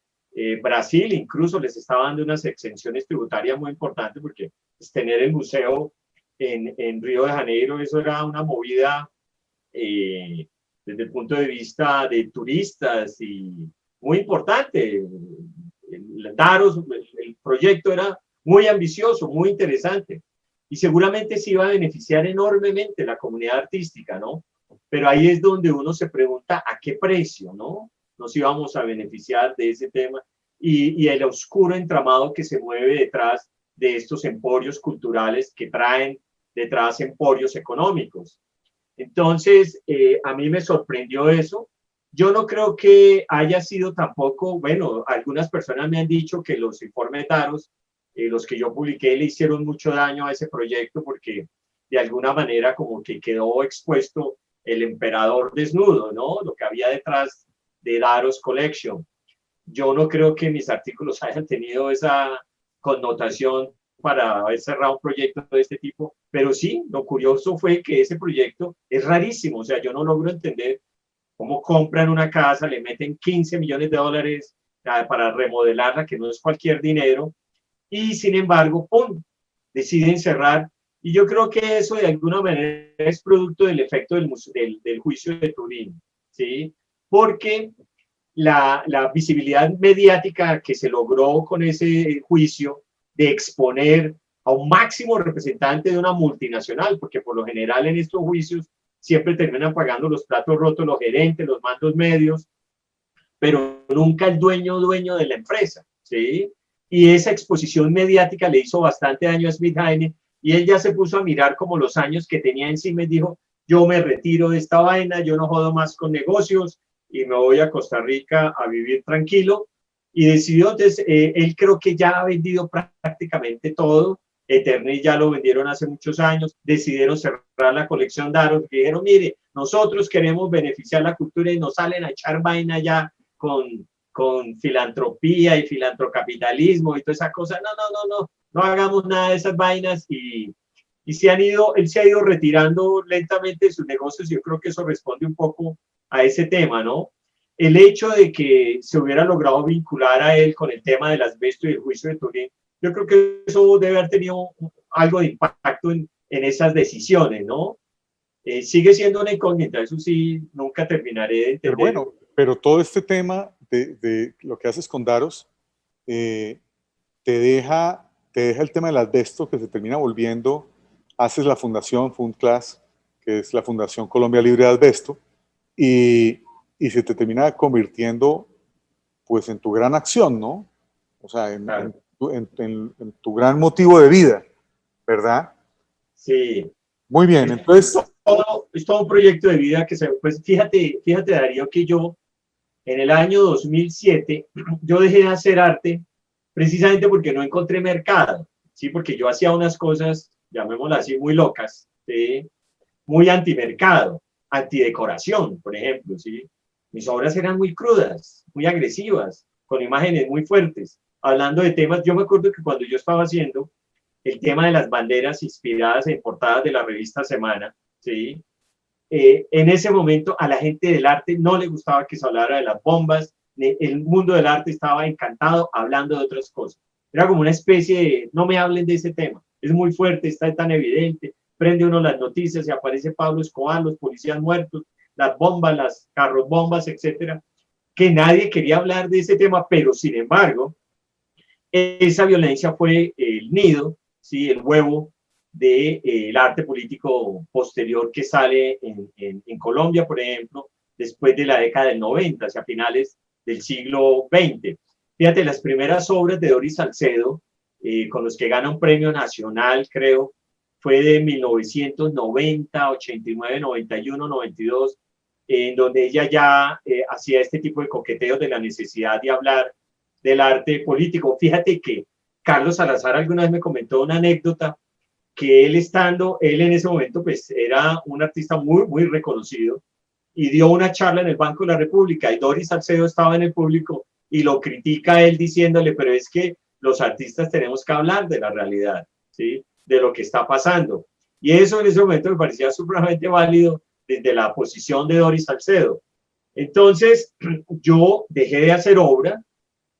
Brasil incluso les estaba dando unas exenciones tributarias muy importantes porque pues, tener el museo en Río de Janeiro, eso era una movida desde el punto de vista de turistas y muy importante. Daros, el proyecto era muy ambicioso, muy interesante y seguramente se iba a beneficiar enormemente la comunidad artística, ¿no? Pero ahí es donde uno se pregunta a qué precio, ¿no? Nos íbamos a beneficiar de ese tema y el oscuro entramado que se mueve detrás de estos emporios culturales que traen detrás emporios económicos. Entonces, a mí me sorprendió eso. Yo no creo que haya sido tampoco, bueno, algunas personas me han dicho que los informes Daros, los que yo publiqué, le hicieron mucho daño a ese proyecto porque de alguna manera como que quedó expuesto el emperador desnudo, ¿no? Lo que había detrás de Daros Collection. Yo no creo que mis artículos hayan tenido esa connotación para haber cerrado un proyecto de este tipo, pero sí, lo curioso fue que ese proyecto es rarísimo, o sea, yo no logro entender cómo compran una casa, le meten $15 millones para remodelarla, que no es cualquier dinero, y sin embargo, ¡pum!, deciden cerrar. Y yo creo que eso de alguna manera es producto del efecto del juicio de Turín, ¿sí? Porque la visibilidad mediática que se logró con ese juicio de exponer a un máximo representante de una multinacional, porque por lo general en estos juicios siempre terminan pagando los platos rotos los gerentes, los mandos medios, pero nunca el dueño de la empresa, ¿sí? Y esa exposición mediática le hizo bastante daño a Smith Heine y él ya se puso a mirar como los años que tenía encima y dijo, yo me retiro de esta vaina, yo no jodo más con negocios y me voy a Costa Rica a vivir tranquilo. Y decidió, entonces, él creo que ya ha vendido prácticamente todo. Eternit ya lo vendieron hace muchos años, decidieron cerrar la colección Daros, dijeron, mire, nosotros queremos beneficiar la cultura y nos salen a echar vaina ya con filantropía y filantrocapitalismo y toda esa cosa. No hagamos nada de esas vainas y él se ha ido retirando lentamente de sus negocios y yo creo que eso responde un poco a ese tema, ¿no? El hecho de que se hubiera logrado vincular a él con el tema del asbesto y el juicio de Turín, yo creo que eso debe haber tenido algo de impacto en esas decisiones, ¿no? Sigue siendo una incógnita, eso sí, nunca terminaré de Pero entender. bueno, pero todo este tema de lo que haces con Daros te deja el tema del asbesto que se termina volviendo, haces la fundación FundClass, que es la Fundación Colombia Libre de Asbesto, y, y se te termina convirtiendo pues en tu gran acción, ¿no? O sea, Claro. en tu gran motivo de vida, ¿verdad? Sí, Muy bien, entonces, es todo un proyecto de vida que pues fíjate Darío, que yo en el año 2007, yo dejé de hacer arte precisamente porque no encontré mercado, ¿sí? Porque yo hacía unas cosas, llamémoslas así, muy locas, ¿sí? Muy antimercado. antidecoración, por ejemplo, ¿sí? Mis obras eran muy crudas, muy agresivas, con imágenes muy fuertes, hablando de temas. Yo me acuerdo que cuando yo estaba haciendo el tema de las banderas inspiradas en portadas de la revista Semana, ¿sí? En ese momento a la gente del arte no le gustaba que se hablara de las bombas, el mundo del arte estaba encantado hablando de otras cosas. Era como una especie de, no me hablen de ese tema, es muy fuerte, está tan evidente, prende uno las noticias y aparece Pablo Escobar, los policías muertos, las bombas, las carros bombas, etcétera, que nadie quería hablar de ese tema, pero sin embargo, esa violencia fue el nido, ¿sí? El huevo del arte político posterior que sale en Colombia, por ejemplo, después de la década del 90, hacia finales del siglo XX. Fíjate, las primeras obras de Doris Salcedo, con los que gana un premio nacional, creo, fue de 1990, 89, 91, 92, en donde ella ya hacía este tipo de coqueteos de la necesidad de hablar del arte político. Fíjate que Carlos Salazar alguna vez me comentó una anécdota que él en ese momento pues era un artista muy, muy reconocido y dio una charla en el Banco de la República y Doris Salcedo estaba en el público y lo critica a él diciéndole, pero es que los artistas tenemos que hablar de la realidad, ¿sí? De lo que está pasando. Y eso en ese momento me parecía supremamente válido desde la posición de Doris Salcedo. Entonces, yo dejé de hacer obra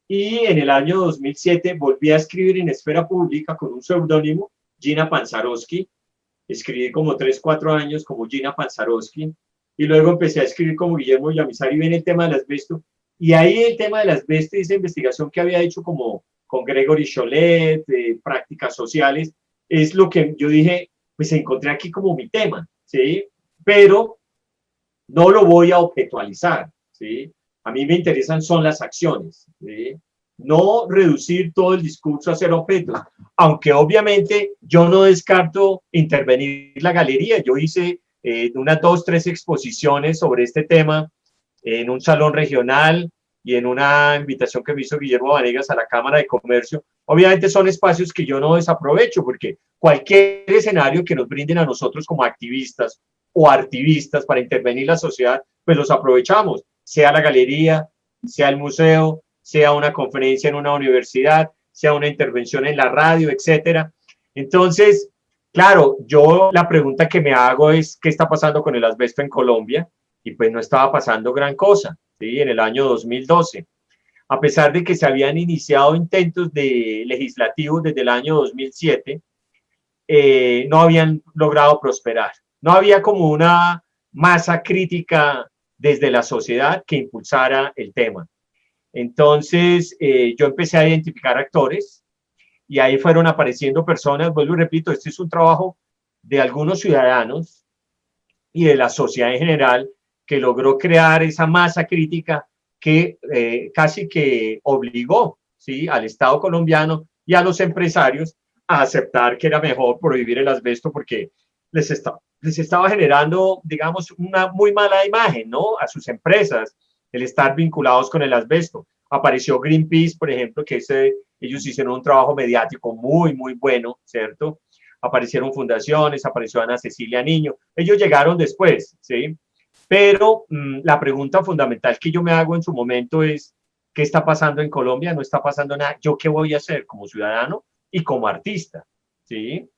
y en el año 2007 volví a escribir en Esfera Pública con un seudónimo, Gina Panzarowski. Escribí como 3, 4 años como Gina Panzarowski y luego empecé a escribir como Guillermo Villamizar y viene el tema del asbesto. Y ahí el tema del asbesto y esa investigación que había hecho como con Gregory Cholet, prácticas sociales, es lo que yo dije, pues encontré aquí como mi tema, ¿sí? Pero no lo voy a objetualizar, ¿sí? A mí me interesan son las acciones, ¿sí? No reducir todo el discurso a ser objetos, aunque obviamente yo no descarto intervenir la galería. Yo hice unas 2, 3 exposiciones sobre este tema en un salón regional y en una invitación que me hizo Guillermo Vanegas a la Cámara de Comercio. Obviamente son espacios que yo no desaprovecho porque cualquier escenario que nos brinden a nosotros como activistas o artivistas para intervenir en la sociedad, pues los aprovechamos, sea la galería, sea el museo, sea una conferencia en una universidad, sea una intervención en la radio, etcétera. Entonces, claro, yo la pregunta que me hago es, ¿qué está pasando con el asbesto en Colombia? Y pues no estaba pasando gran cosa, ¿sí? En el año 2012. A pesar de que se habían iniciado intentos de legislativos desde el año 2007, no habían logrado prosperar. No había como una masa crítica desde la sociedad que impulsara el tema. Entonces, yo empecé a identificar actores y ahí fueron apareciendo personas. Vuelvo y repito, este es un trabajo de algunos ciudadanos y de la sociedad en general que logró crear esa masa crítica que casi que obligó, ¿sí?, al Estado colombiano y a los empresarios a aceptar que era mejor prohibir el asbesto porque les estaba generando, digamos, una muy mala imagen, ¿no?, a sus empresas, el estar vinculados con el asbesto. Apareció Greenpeace, por ejemplo, que ellos hicieron un trabajo mediático muy, muy bueno, ¿cierto? Aparecieron fundaciones, apareció Ana Cecilia Niño. Ellos llegaron después, ¿sí? Pero la pregunta fundamental que yo me hago en su momento es, ¿qué está pasando en Colombia? No está pasando nada. ¿Yo qué voy a hacer como ciudadano y como artista? ¿Sí?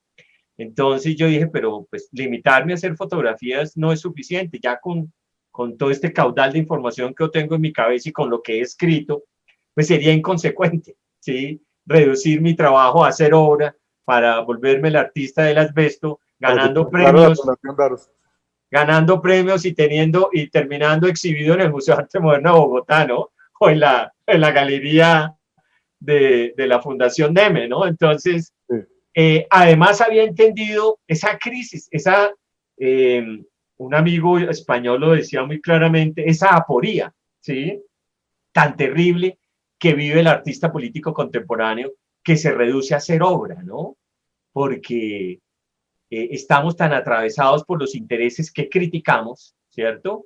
Entonces yo dije, pero pues limitarme a hacer fotografías no es suficiente. Ya con todo este caudal de información que yo tengo en mi cabeza y con lo que he escrito, pues sería inconsecuente, ¿sí? Reducir mi trabajo a hacer obra para volverme el artista del asbesto, ganando premios y terminando exhibido en el Museo de Arte Moderno de Bogotá, ¿no? O en la galería de la Fundación Deme, ¿no? Entonces, además había entendido esa crisis, un amigo español lo decía muy claramente, esa aporía, ¿sí?, tan terrible que vive el artista político contemporáneo, que se reduce a hacer obra, ¿no? Porque estamos tan atravesados por los intereses que criticamos, ¿cierto?,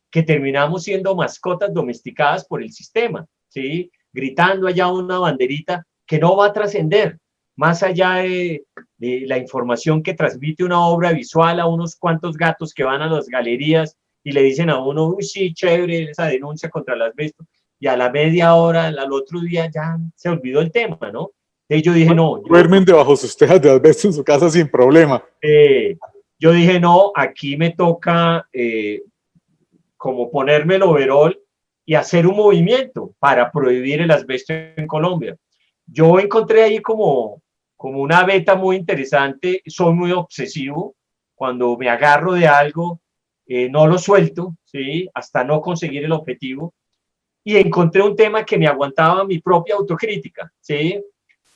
que terminamos siendo mascotas domesticadas por el sistema, ¿sí?, gritando allá una banderita que no va a trascender, más allá de la información que transmite una obra visual a unos cuantos gatos que van a las galerías y le dicen a uno, uy, sí, chévere, esa denuncia contra el asbesto, y a la media hora, al otro día ya se olvidó el tema, ¿no? Entonces yo dije, no, duermen debajo sus tejas de asbesto en su casa sin problema. Yo dije, no, aquí me toca como ponerme el overol y hacer un movimiento para prohibir el asbesto en Colombia. Yo encontré ahí como una beta muy interesante, soy muy obsesivo, cuando me agarro de algo, no lo suelto, ¿sí? Hasta no conseguir el objetivo, y encontré un tema que me aguantaba mi propia autocrítica, ¿sí?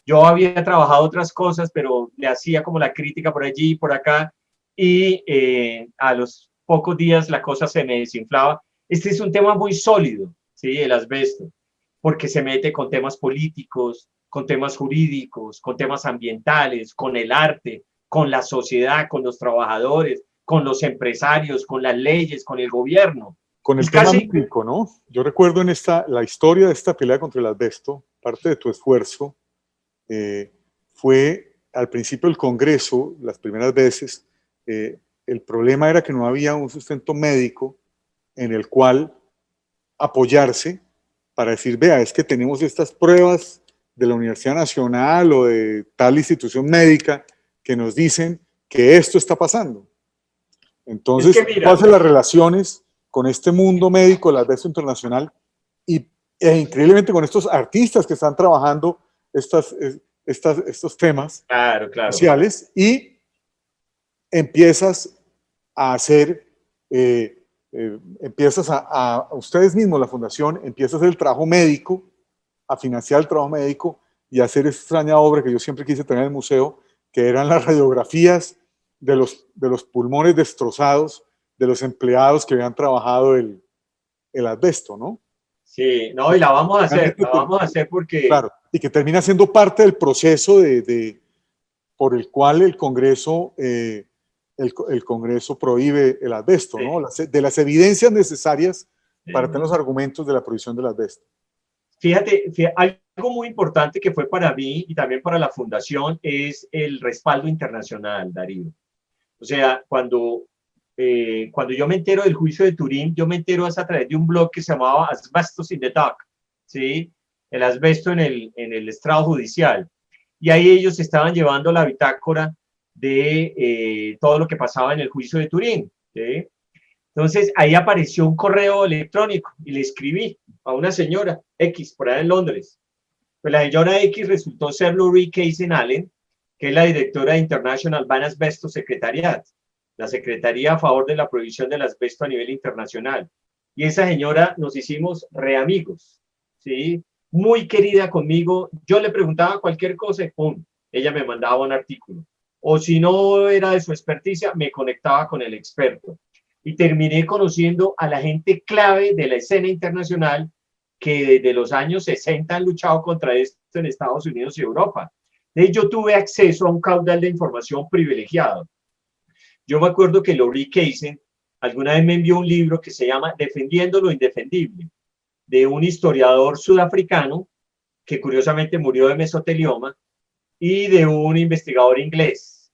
Yo había trabajado otras cosas, pero le hacía como la crítica por allí y por acá, y a los pocos días la cosa se me desinflaba. Este es un tema muy sólido, ¿sí? El asbesto, porque se mete con temas políticos, con temas jurídicos, con temas ambientales, con el arte, con la sociedad, con los trabajadores, con los empresarios, con las leyes, con el gobierno. Con el Es tema casi... médico, ¿no? Yo recuerdo la historia de esta pelea contra el asbesto, parte de tu esfuerzo fue al principio del Congreso, las primeras veces, el problema era que no había un sustento médico en el cual apoyarse para decir, vea, es que tenemos estas pruebas de la Universidad Nacional o de tal institución médica que nos dicen que esto está pasando. Entonces, tú haces las relaciones con este mundo médico, el asbesto internacional, increíblemente con estos artistas que están trabajando estos temas sociales, y empiezas a hacer, empiezas a ustedes mismos, la fundación, empieza a hacer el trabajo médico, a financiar el trabajo médico y a hacer esa extraña obra que yo siempre quise tener en el museo, que eran las radiografías de los pulmones destrozados de los empleados que habían trabajado el asbesto, ¿no? Sí, no, y la vamos a hacer porque... Claro, y que termina siendo parte del proceso por el cual el Congreso, el Congreso prohíbe el asbesto, ¿no? De las evidencias necesarias para tener los argumentos de la prohibición del asbesto. Fíjate, algo muy importante que fue para mí y también para la fundación es el respaldo internacional, Darío. O sea, cuando yo me entero del juicio de Turín, yo me entero a través de un blog que se llamaba Asbestos in the Dock, ¿sí? El asbesto en el estrado judicial. Y ahí ellos estaban llevando la bitácora de todo lo que pasaba en el juicio de Turín, ¿sí? Entonces ahí apareció un correo electrónico y le escribí a una señora X por allá en Londres. Pues la señora X resultó ser Laurie Casey Allen, que es la directora de International Ban Asbestos Secretariat, la secretaría a favor de la prohibición del asbesto a nivel internacional. Y esa señora nos hicimos reamigos, ¿sí? Muy querida conmigo. Yo le preguntaba cualquier cosa y ¡pum! Ella me mandaba un artículo. O si no era de su experticia, me conectaba con el experto. Y terminé conociendo a la gente clave de la escena internacional que desde los años 60 han luchado contra esto en Estados Unidos y Europa. Entonces yo tuve acceso a un caudal de información privilegiado. Yo me acuerdo que Laurie Casey alguna vez me envió un libro que se llama Defendiendo lo Indefendible, de un historiador sudafricano que curiosamente murió de mesotelioma y de un investigador inglés.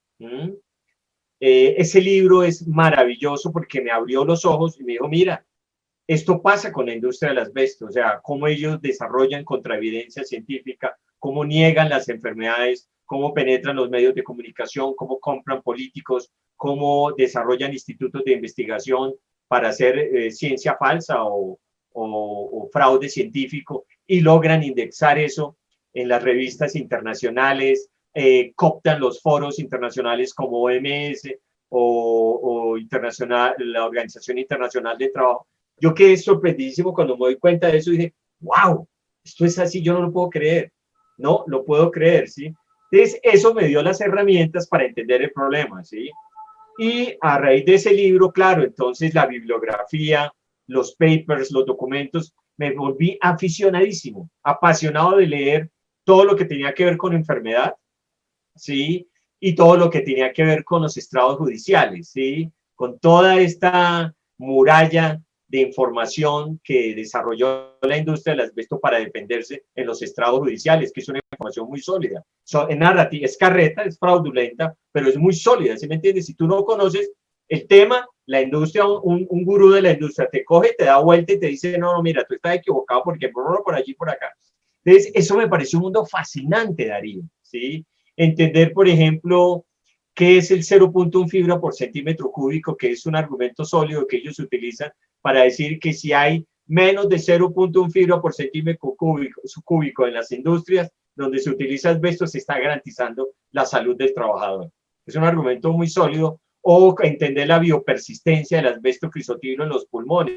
Ese libro es maravilloso porque me abrió los ojos y me dijo, mira, esto pasa con la industria del asbesto, o sea, cómo ellos desarrollan contraevidencia científica, cómo niegan las enfermedades, cómo penetran los medios de comunicación, cómo compran políticos, cómo desarrollan institutos de investigación para hacer ciencia falsa o fraude científico y logran indexar eso en las revistas internacionales, cooptan los foros internacionales como OMS o internacional, la Organización Internacional del Trabajo. Yo quedé sorprendidísimo cuando me doy cuenta de eso y dije, wow, esto es así, yo no lo puedo creer. No, lo puedo creer, ¿sí? Entonces, eso me dio las herramientas para entender el problema, ¿sí? Y a raíz de ese libro, claro, entonces la bibliografía, los papers, los documentos, me volví aficionadísimo, apasionado de leer todo lo que tenía que ver con enfermedad, ¿sí? Y todo lo que tenía que ver con los estrados judiciales, ¿sí? Con toda esta muralla de información que desarrolló la industria del asbesto para defenderse en los estrados judiciales, que es una información muy sólida. Es narrativa, es carreta, es fraudulenta, pero es muy sólida, ¿sí me entiendes? Si tú no conoces el tema, la industria, un gurú de la industria te coge, te da vuelta y te dice, no, no, mira, tú estás equivocado porque por allí, por acá. Entonces, eso me parece un mundo fascinante, Darío, ¿sí? Entender, por ejemplo, qué es el 0.1 fibra por centímetro cúbico, que es un argumento sólido que ellos utilizan para decir que si hay menos de 0.1 fibra por centímetro cúbico en las industrias donde se utiliza asbesto, se está garantizando la salud del trabajador. Es un argumento muy sólido. O entender la biopersistencia del asbesto crisotilo en los pulmones.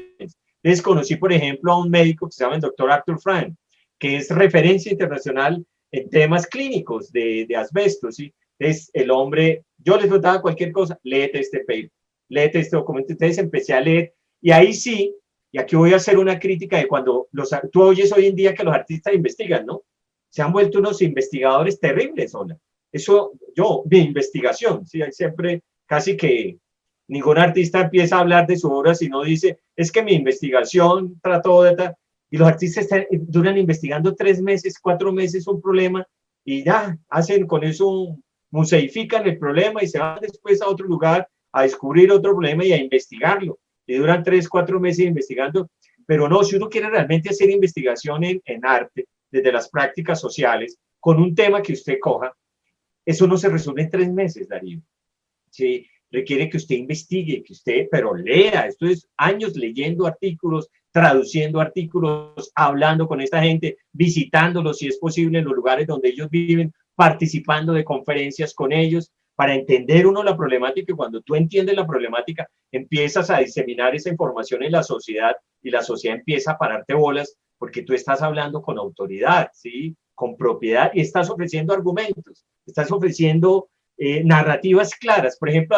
Entonces conocí, por ejemplo, a un médico que se llama el doctor Arthur Frank, que es referencia internacional en temas clínicos de asbesto, ¿sí? Entonces el hombre, yo le preguntaba cualquier cosa, léete este paper, léete este documento. Entonces empecé a leer y ahí sí, y aquí voy a hacer una crítica de cuando tú oyes hoy en día que los artistas investigan, ¿no? Se han vuelto unos investigadores terribles, Hola. Eso, mi investigación, ¿sí? Siempre casi que ningún artista empieza a hablar de su obra si no dice, es que mi investigación trató de tal, y los artistas duran investigando 3 meses, 4 meses un problema, y ya, hacen con eso, museifican el problema y se van después a otro lugar a descubrir otro problema y a investigarlo, y duran 3, 4 meses investigando, pero no, si uno quiere realmente hacer investigación en arte, desde las prácticas sociales, con un tema que usted coja, eso no se resuelve en 3 meses, Darío. Sí, requiere que usted investigue, que usted, pero lea, esto es años leyendo artículos, traduciendo artículos, hablando con esta gente, visitándolos si es posible en los lugares donde ellos viven, participando de conferencias con ellos, para entender uno la problemática y cuando tú entiendes la problemática, empiezas a diseminar esa información en la sociedad y la sociedad empieza a pararte bolas porque tú estás hablando con autoridad, ¿sí? Con propiedad y estás ofreciendo argumentos, estás ofreciendo narrativas claras. Por ejemplo,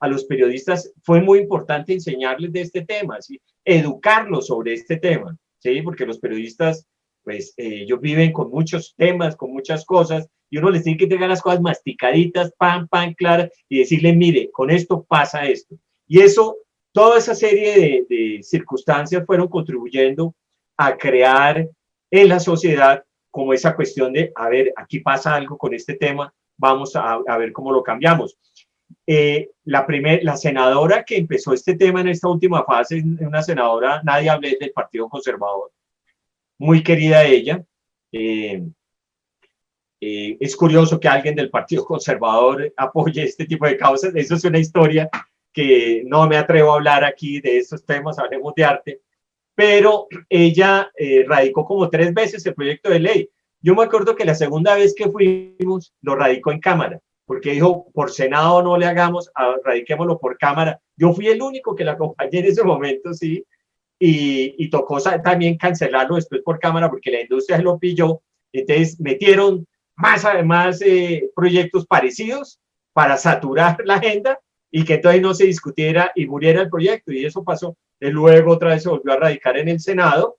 a los periodistas fue muy importante enseñarles de este tema, ¿sí? Educarlos sobre este tema, ¿sí? Porque los periodistas, pues, ellos viven con muchos temas, con muchas cosas, y uno les tiene que entregar las cosas masticaditas, pan, pan, claras, y decirle, mire, con esto pasa esto. Y eso, toda esa serie de circunstancias fueron contribuyendo a crear en la sociedad como esa cuestión de, a ver, aquí pasa algo con este tema, vamos a ver cómo lo cambiamos. La senadora que empezó este tema en esta última fase es una senadora, Nadia Ablés, del Partido Conservador, muy querida ella. Es curioso que alguien del Partido Conservador apoye este tipo de causas. Eso es una historia que no me atrevo a hablar aquí de estos temas, hablemos de arte, pero ella radicó como 3 veces el proyecto de ley. Yo me acuerdo que la segunda vez que fuimos, lo radicó en Cámara, porque dijo, por Senado no le hagamos, radiquémoslo por Cámara. Yo fui el único que la acompañé en ese momento, sí, y tocó también cancelarlo después por Cámara, porque la industria se lo pilló. Entonces metieron más proyectos parecidos para saturar la agenda y que entonces no se discutiera y muriera el proyecto, y eso pasó. Luego otra vez se volvió a radicar en el Senado,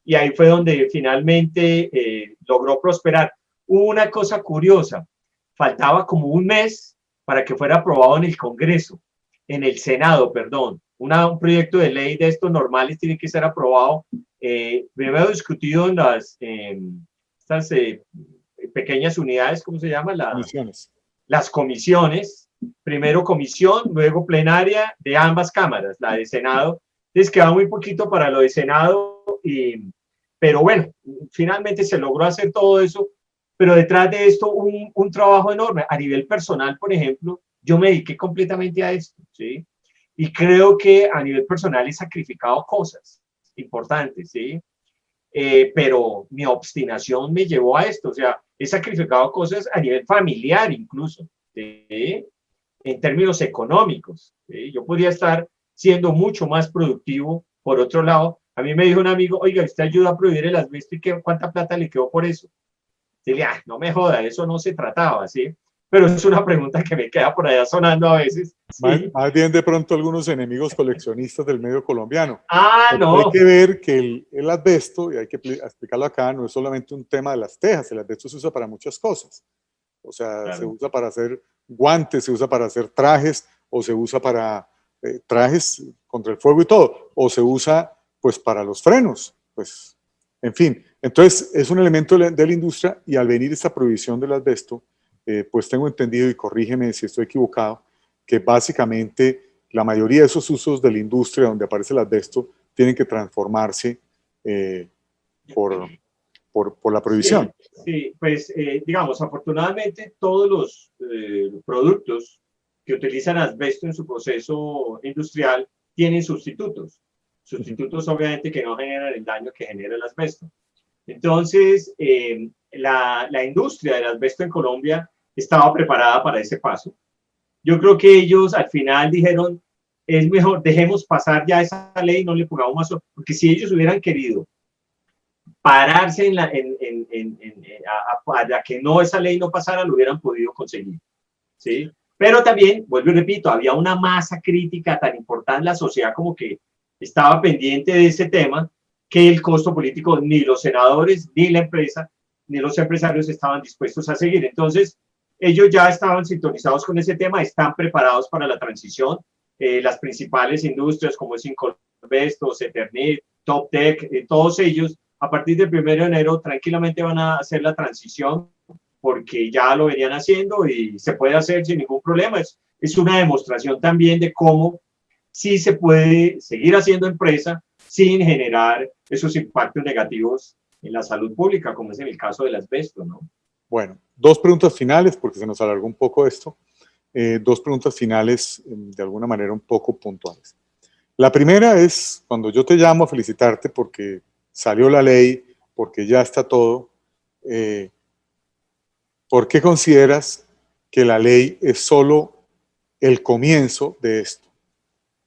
y ahí fue donde finalmente logró prosperar. Hubo una cosa curiosa, faltaba como un mes para que fuera aprobado en el Congreso, en el Senado, perdón. Un proyecto de ley de estos normales tiene que ser aprobado, primero discutido en estas pequeñas unidades, ¿cómo se llama? Comisiones. Las comisiones, primero comisión, luego plenaria de ambas cámaras, la de Senado. Les queda muy poquito para lo de Senado, pero bueno, finalmente se logró hacer todo eso, pero detrás de esto un trabajo enorme. A nivel personal, por ejemplo, yo me dediqué completamente a esto, ¿sí? Y creo que a nivel personal he sacrificado cosas importantes, ¿sí? Pero mi obstinación me llevó a esto, o sea, he sacrificado cosas a nivel familiar incluso, ¿sí? En términos económicos, ¿sí? Yo podría estar siendo mucho más productivo. Por otro lado, a mí me dijo un amigo, oiga, ¿usted ayuda a prohibir el asbesto y cuánta plata le quedó por eso? Y le dije, no me joda, eso no se trataba, ¿sí? Pero es una pregunta que me queda por allá sonando a veces. ¿Sí? Más bien de pronto algunos enemigos coleccionistas del medio colombiano. No. Hay que ver que el asbesto, y hay que explicarlo acá, no es solamente un tema de las tejas, el asbesto se usa para muchas cosas. O sea, claro, se usa para hacer guantes, se usa para hacer trajes, o se usa para trajes contra el fuego y todo, o se usa pues para los frenos, pues En fin, entonces es un elemento de la industria y al venir esta prohibición del asbesto, pues tengo entendido, y corrígeme si estoy equivocado, que básicamente la mayoría de esos usos de la industria donde aparece el asbesto tienen que transformarse por, por la prohibición. Sí, sí, pues digamos, afortunadamente todos los productos que utilizan asbesto en su proceso industrial tienen sustitutos. Sustitutos obviamente que no generan el daño que genera el asbesto. Entonces, la industria del asbesto en Colombia estaba preparada para ese paso. Yo creo que ellos al final dijeron, es mejor, dejemos pasar ya esa ley, no le pongamos más, porque si ellos hubieran querido pararse para que no esa ley no pasara, lo hubieran podido conseguir, ¿sí? Pero también, vuelvo y repito, había una masa crítica tan importante en la sociedad como que estaba pendiente de ese tema, que el costo político ni los senadores, ni la empresa, ni los empresarios estaban dispuestos a seguir. Entonces, ellos ya estaban sintonizados con ese tema, están preparados para la transición. Las principales industrias como es Incolvesto, Ceternit, Toptec, todos ellos, a partir del 1 de enero, tranquilamente van a hacer la transición porque ya lo venían haciendo y se puede hacer sin ningún problema. Es una demostración también de cómo sí se puede seguir haciendo empresa sin generar esos impactos negativos en la salud pública, como es en el caso del asbesto, ¿no? Bueno, dos preguntas finales, porque se nos alargó un poco esto. Dos preguntas finales, de alguna manera un poco puntuales. La primera es, cuando yo te llamo a felicitarte porque salió la ley, porque ya está todo, ¿por qué consideras que la ley es solo el comienzo de esto?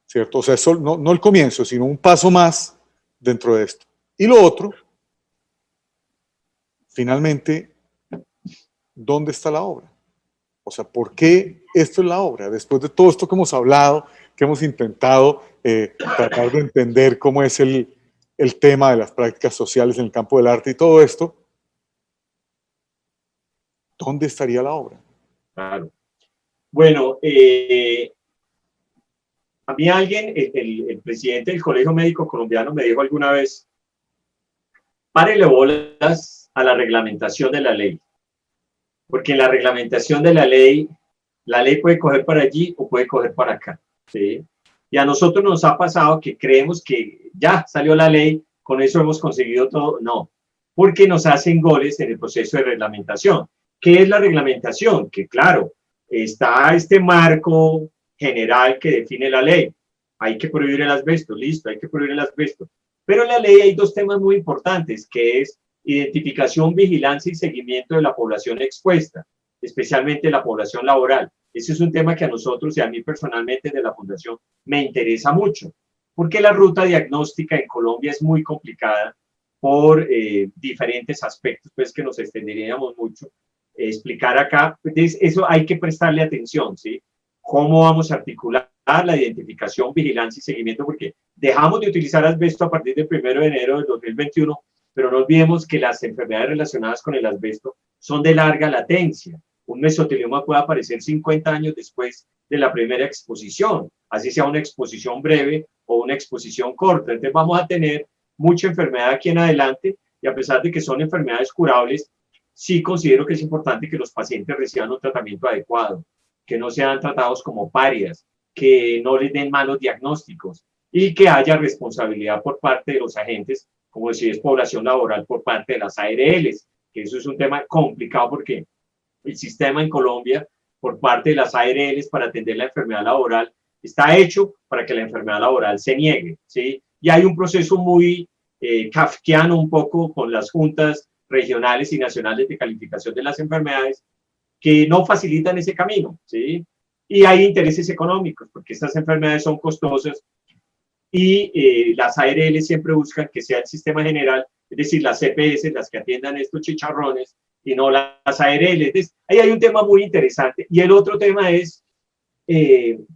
¿Cierto? O sea, no el comienzo, sino un paso más dentro de esto. Y lo otro, finalmente, ¿dónde está la obra? O sea, ¿por qué esto es la obra? Después de todo esto que hemos hablado, que hemos intentado tratar de entender cómo es el tema de las prácticas sociales en el campo del arte y todo esto, ¿dónde estaría la obra? Claro. Bueno, a mí alguien, el presidente del Colegio Médico Colombiano me dijo alguna vez, párele bolas a la reglamentación de la ley, porque en la reglamentación de la ley puede coger para allí o puede coger para acá, ¿sí? Y a nosotros nos ha pasado que creemos que ya salió la ley, con eso hemos conseguido todo. No, porque nos hacen goles en el proceso de reglamentación. ¿Qué es la reglamentación? Que claro, está este marco general que define la ley. Hay que prohibir el asbesto, listo, hay que prohibir el asbesto. Pero en la ley hay dos temas muy importantes, que es identificación, vigilancia y seguimiento de la población expuesta, especialmente la población laboral. Ese es un tema que a nosotros y a mí personalmente de la Fundación me interesa mucho, porque la ruta diagnóstica en Colombia es muy complicada por diferentes aspectos, pues que nos extenderíamos mucho. Explicar acá, pues, eso hay que prestarle atención, ¿sí? ¿Cómo vamos a articular la identificación, vigilancia y seguimiento? Porque dejamos de utilizar asbesto a partir del 1 de enero del 2021, pero no olvidemos que las enfermedades relacionadas con el asbesto son de larga latencia. Un mesotelioma puede aparecer 50 años después de la primera exposición, así sea una exposición breve o una exposición corta. Entonces vamos a tener mucha enfermedad aquí en adelante y a pesar de que son enfermedades curables, sí considero que es importante que los pacientes reciban un tratamiento adecuado, que no sean tratados como parias, que no les den malos diagnósticos y que haya responsabilidad por parte de los agentes, como si es población laboral, por parte de las ARLs, que eso es un tema complicado porque el sistema en Colombia por parte de las ARLs para atender la enfermedad laboral está hecho para que la enfermedad laboral se niegue, ¿sí? Y hay un proceso muy kafkiano un poco con las juntas regionales y nacionales de calificación de las enfermedades que no facilitan ese camino, ¿sí? Y hay intereses económicos porque estas enfermedades son costosas y las ARL siempre buscan que sea el sistema general, es decir, las CPS, las que atiendan estos chicharrones y no las ARL. Entonces, ahí hay un tema muy interesante. Y el otro tema es el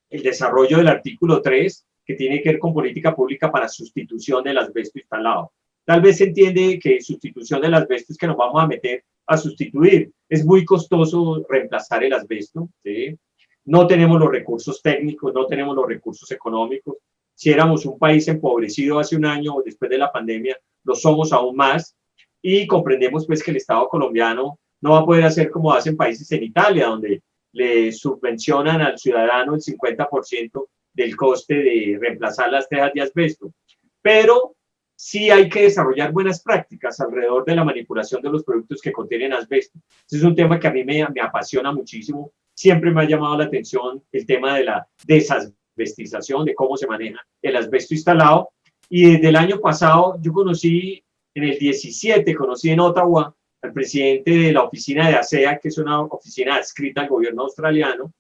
desarrollo del artículo 3, que tiene que ver con política pública para sustitución del asbesto instalado. Tal vez se entiende que sustitución del asbesto es que nos vamos a meter a sustituir. Es muy costoso reemplazar el asbesto, ¿sí? No tenemos los recursos técnicos, no tenemos los recursos económicos. Si éramos un país empobrecido hace un año o después de la pandemia, lo somos aún más, y comprendemos pues que el Estado colombiano no va a poder hacer como hacen países en Italia, donde le subvencionan al ciudadano el 50% del coste de reemplazar las tejas de asbesto. Pero sí hay que desarrollar buenas prácticas alrededor de la manipulación de los productos que contienen asbesto. Ese es un tema que a mí me apasiona muchísimo. Siempre me ha llamado la atención el tema de la desasbestización, de cómo se maneja el asbesto instalado. Y desde el año pasado yo conocí, en el 17, conocí en Ottawa al presidente de la oficina de ASEA, que es una oficina adscrita al gobierno australiano,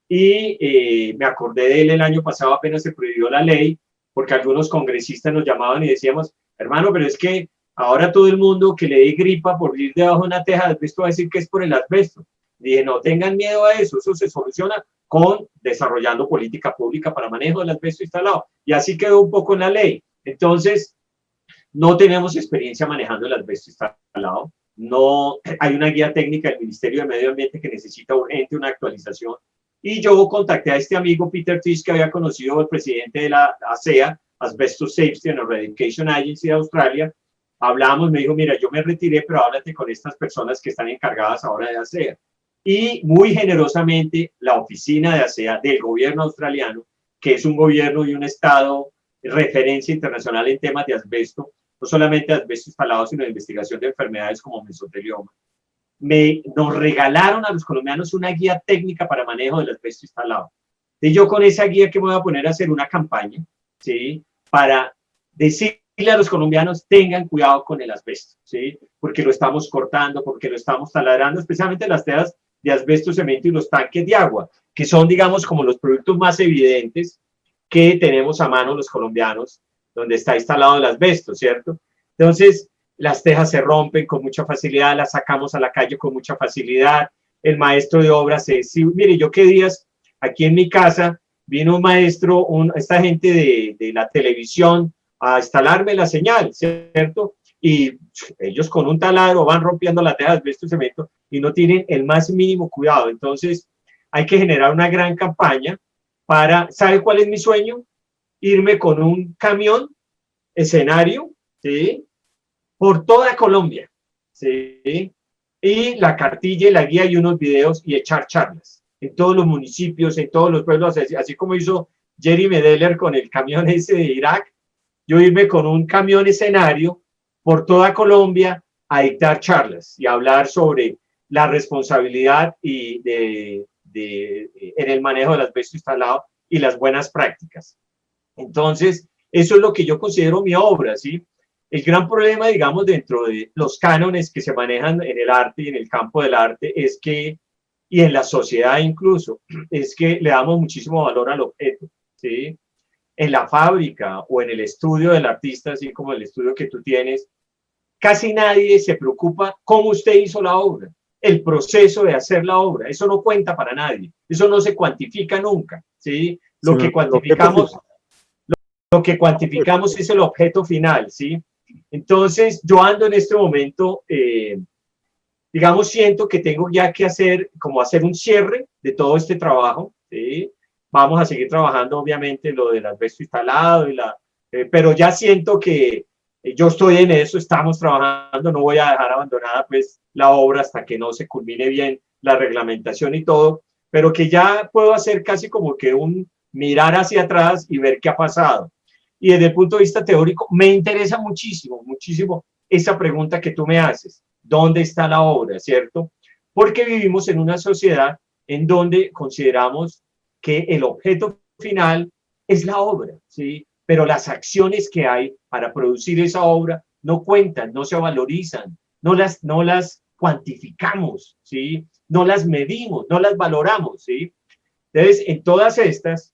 y me acordé de él el año pasado, apenas se prohibió la ley, porque algunos congresistas nos llamaban y decíamos, hermano, pero es que ahora todo el mundo que le dé gripa por ir debajo de una teja de asbesto va a decir que es por el asbesto. Dije, no tengan miedo a eso, eso se soluciona con desarrollando política pública para manejo del asbesto instalado. Y así quedó un poco en la ley. Entonces, no tenemos experiencia manejando el asbesto instalado. No, hay una guía técnica del Ministerio de Medio Ambiente que necesita urgente una actualización. Y yo contacté a este amigo Peter Tisch, que había conocido al presidente de la ASEA, Asbestos Safety and Eradication Agency de Australia. Hablamos, me dijo, mira, yo me retiré, pero háblate con estas personas que están encargadas ahora de ASEA. Y muy generosamente la oficina de ASEA del gobierno australiano, que es un gobierno y un estado referencia internacional en temas de asbesto, no solamente asbesto instalado, sino de investigación de enfermedades como mesotelioma, nos regalaron a los colombianos una guía técnica para manejo del asbesto instalado. Y yo con esa guía que me voy a poner a hacer una campaña, ¿sí? Para decirle a los colombianos, tengan cuidado con el asbesto, ¿sí? Porque lo estamos cortando, porque lo estamos taladrando, especialmente las tejas de asbesto, cemento y los tanques de agua, que son, digamos, como los productos más evidentes que tenemos a mano los colombianos, donde está instalado el asbesto, ¿cierto? Entonces, las tejas se rompen con mucha facilidad, las sacamos a la calle con mucha facilidad, el maestro de obra mire, yo qué días, aquí en mi casa, vino un maestro, esta gente de la televisión, a instalarme la señal, ¿cierto? Y ellos con un taladro van rompiendo la teja de asbesto y cemento y no tienen el más mínimo cuidado. Entonces, hay que generar una gran campaña para, ¿sabe cuál es mi sueño? Irme con un camión, escenario, ¿sí? Por toda Colombia, ¿sí? Y la cartilla y la guía y unos videos y echar charlas en todos los municipios, en todos los pueblos, así como hizo Jerry Medeller con el camión ese de Irak, yo irme con un camión escenario por toda Colombia a dictar charlas y a hablar sobre la responsabilidad y en el manejo del asbesto instalado y las buenas prácticas. Entonces, eso es lo que yo considero mi obra, ¿sí? El gran problema, digamos, dentro de los cánones que se manejan en el arte y en el campo del arte es que, y en la sociedad incluso, es que le damos muchísimo valor al objeto, ¿sí? En la fábrica o en el estudio del artista, así como el estudio que tú tienes, casi nadie se preocupa cómo usted hizo la obra, el proceso de hacer la obra, eso no cuenta para nadie, eso no se cuantifica nunca, ¿sí? Lo que cuantificamos es el objeto final, ¿sí? Entonces, yo ando en este momento, digamos, siento que tengo ya que hacer un cierre de todo este trabajo, ¿sí? Vamos a seguir trabajando, obviamente, lo del asbesto instalado, pero ya siento que yo estoy en eso, estamos trabajando, no voy a dejar abandonada pues la obra hasta que no se culmine bien la reglamentación y todo, pero que ya puedo hacer casi como que un mirar hacia atrás y ver qué ha pasado. Y desde el punto de vista teórico, me interesa muchísimo, muchísimo esa pregunta que tú me haces. ¿Dónde está la obra, cierto? Porque vivimos en una sociedad en donde consideramos que el objeto final es la obra, ¿sí? Pero las acciones que hay para producir esa obra no cuentan, no se valorizan, no las cuantificamos, ¿sí? No las medimos, no las valoramos, ¿sí? Entonces, en todas estas,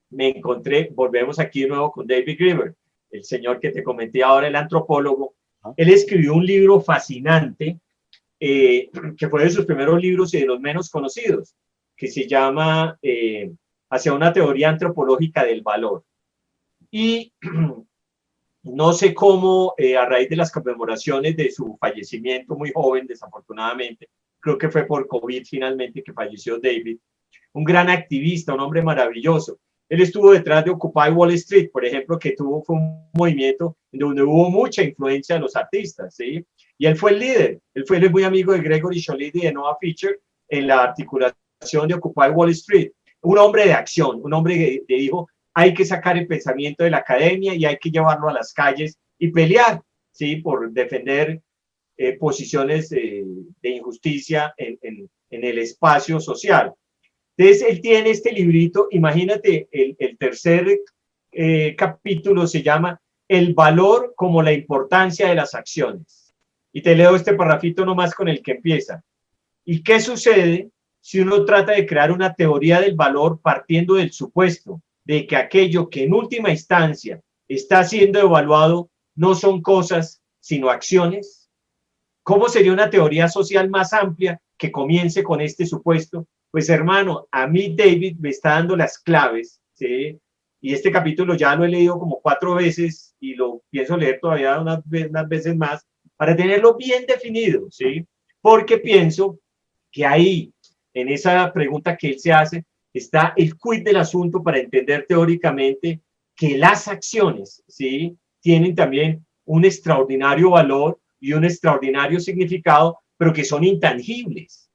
me encontré, volvemos aquí de nuevo con David Graeber, el señor que te comenté ahora, el antropólogo. Él escribió un libro fascinante, que fue de sus primeros libros y de los menos conocidos, que se llama Hacia una teoría antropológica del valor. Y no sé cómo, a raíz de las conmemoraciones de su fallecimiento muy joven, desafortunadamente, creo que fue por COVID finalmente que falleció David, un gran activista, un hombre maravilloso. Él estuvo detrás de Occupy Wall Street, por ejemplo, que fue un movimiento donde hubo mucha influencia de los artistas, ¿sí? Y él fue el líder. Él es muy amigo de Gregory Sholidi y de Noah Fisher en la articulación de Occupy Wall Street. Un hombre de acción, un hombre que dijo, hay que sacar el pensamiento de la academia y hay que llevarlo a las calles y pelear, ¿sí? Por defender posiciones de injusticia en el espacio social. Entonces, él tiene este librito, imagínate, el tercer capítulo se llama El valor como la importancia de las acciones. Y te leo este parrafito nomás con el que empieza. ¿Y qué sucede si uno trata de crear una teoría del valor partiendo del supuesto de que aquello que en última instancia está siendo evaluado no son cosas, sino acciones? ¿Cómo sería una teoría social más amplia que comience con este supuesto? Pues hermano, a mí David me está dando las claves, ¿sí? Y este capítulo ya lo he leído como 4 veces y lo pienso leer todavía unas veces más para tenerlo bien definido, ¿sí? Porque pienso que ahí, en esa pregunta que él se hace, está el quid del asunto para entender teóricamente que las acciones, ¿sí? Tienen también un extraordinario valor y un extraordinario significado, pero que son intangibles,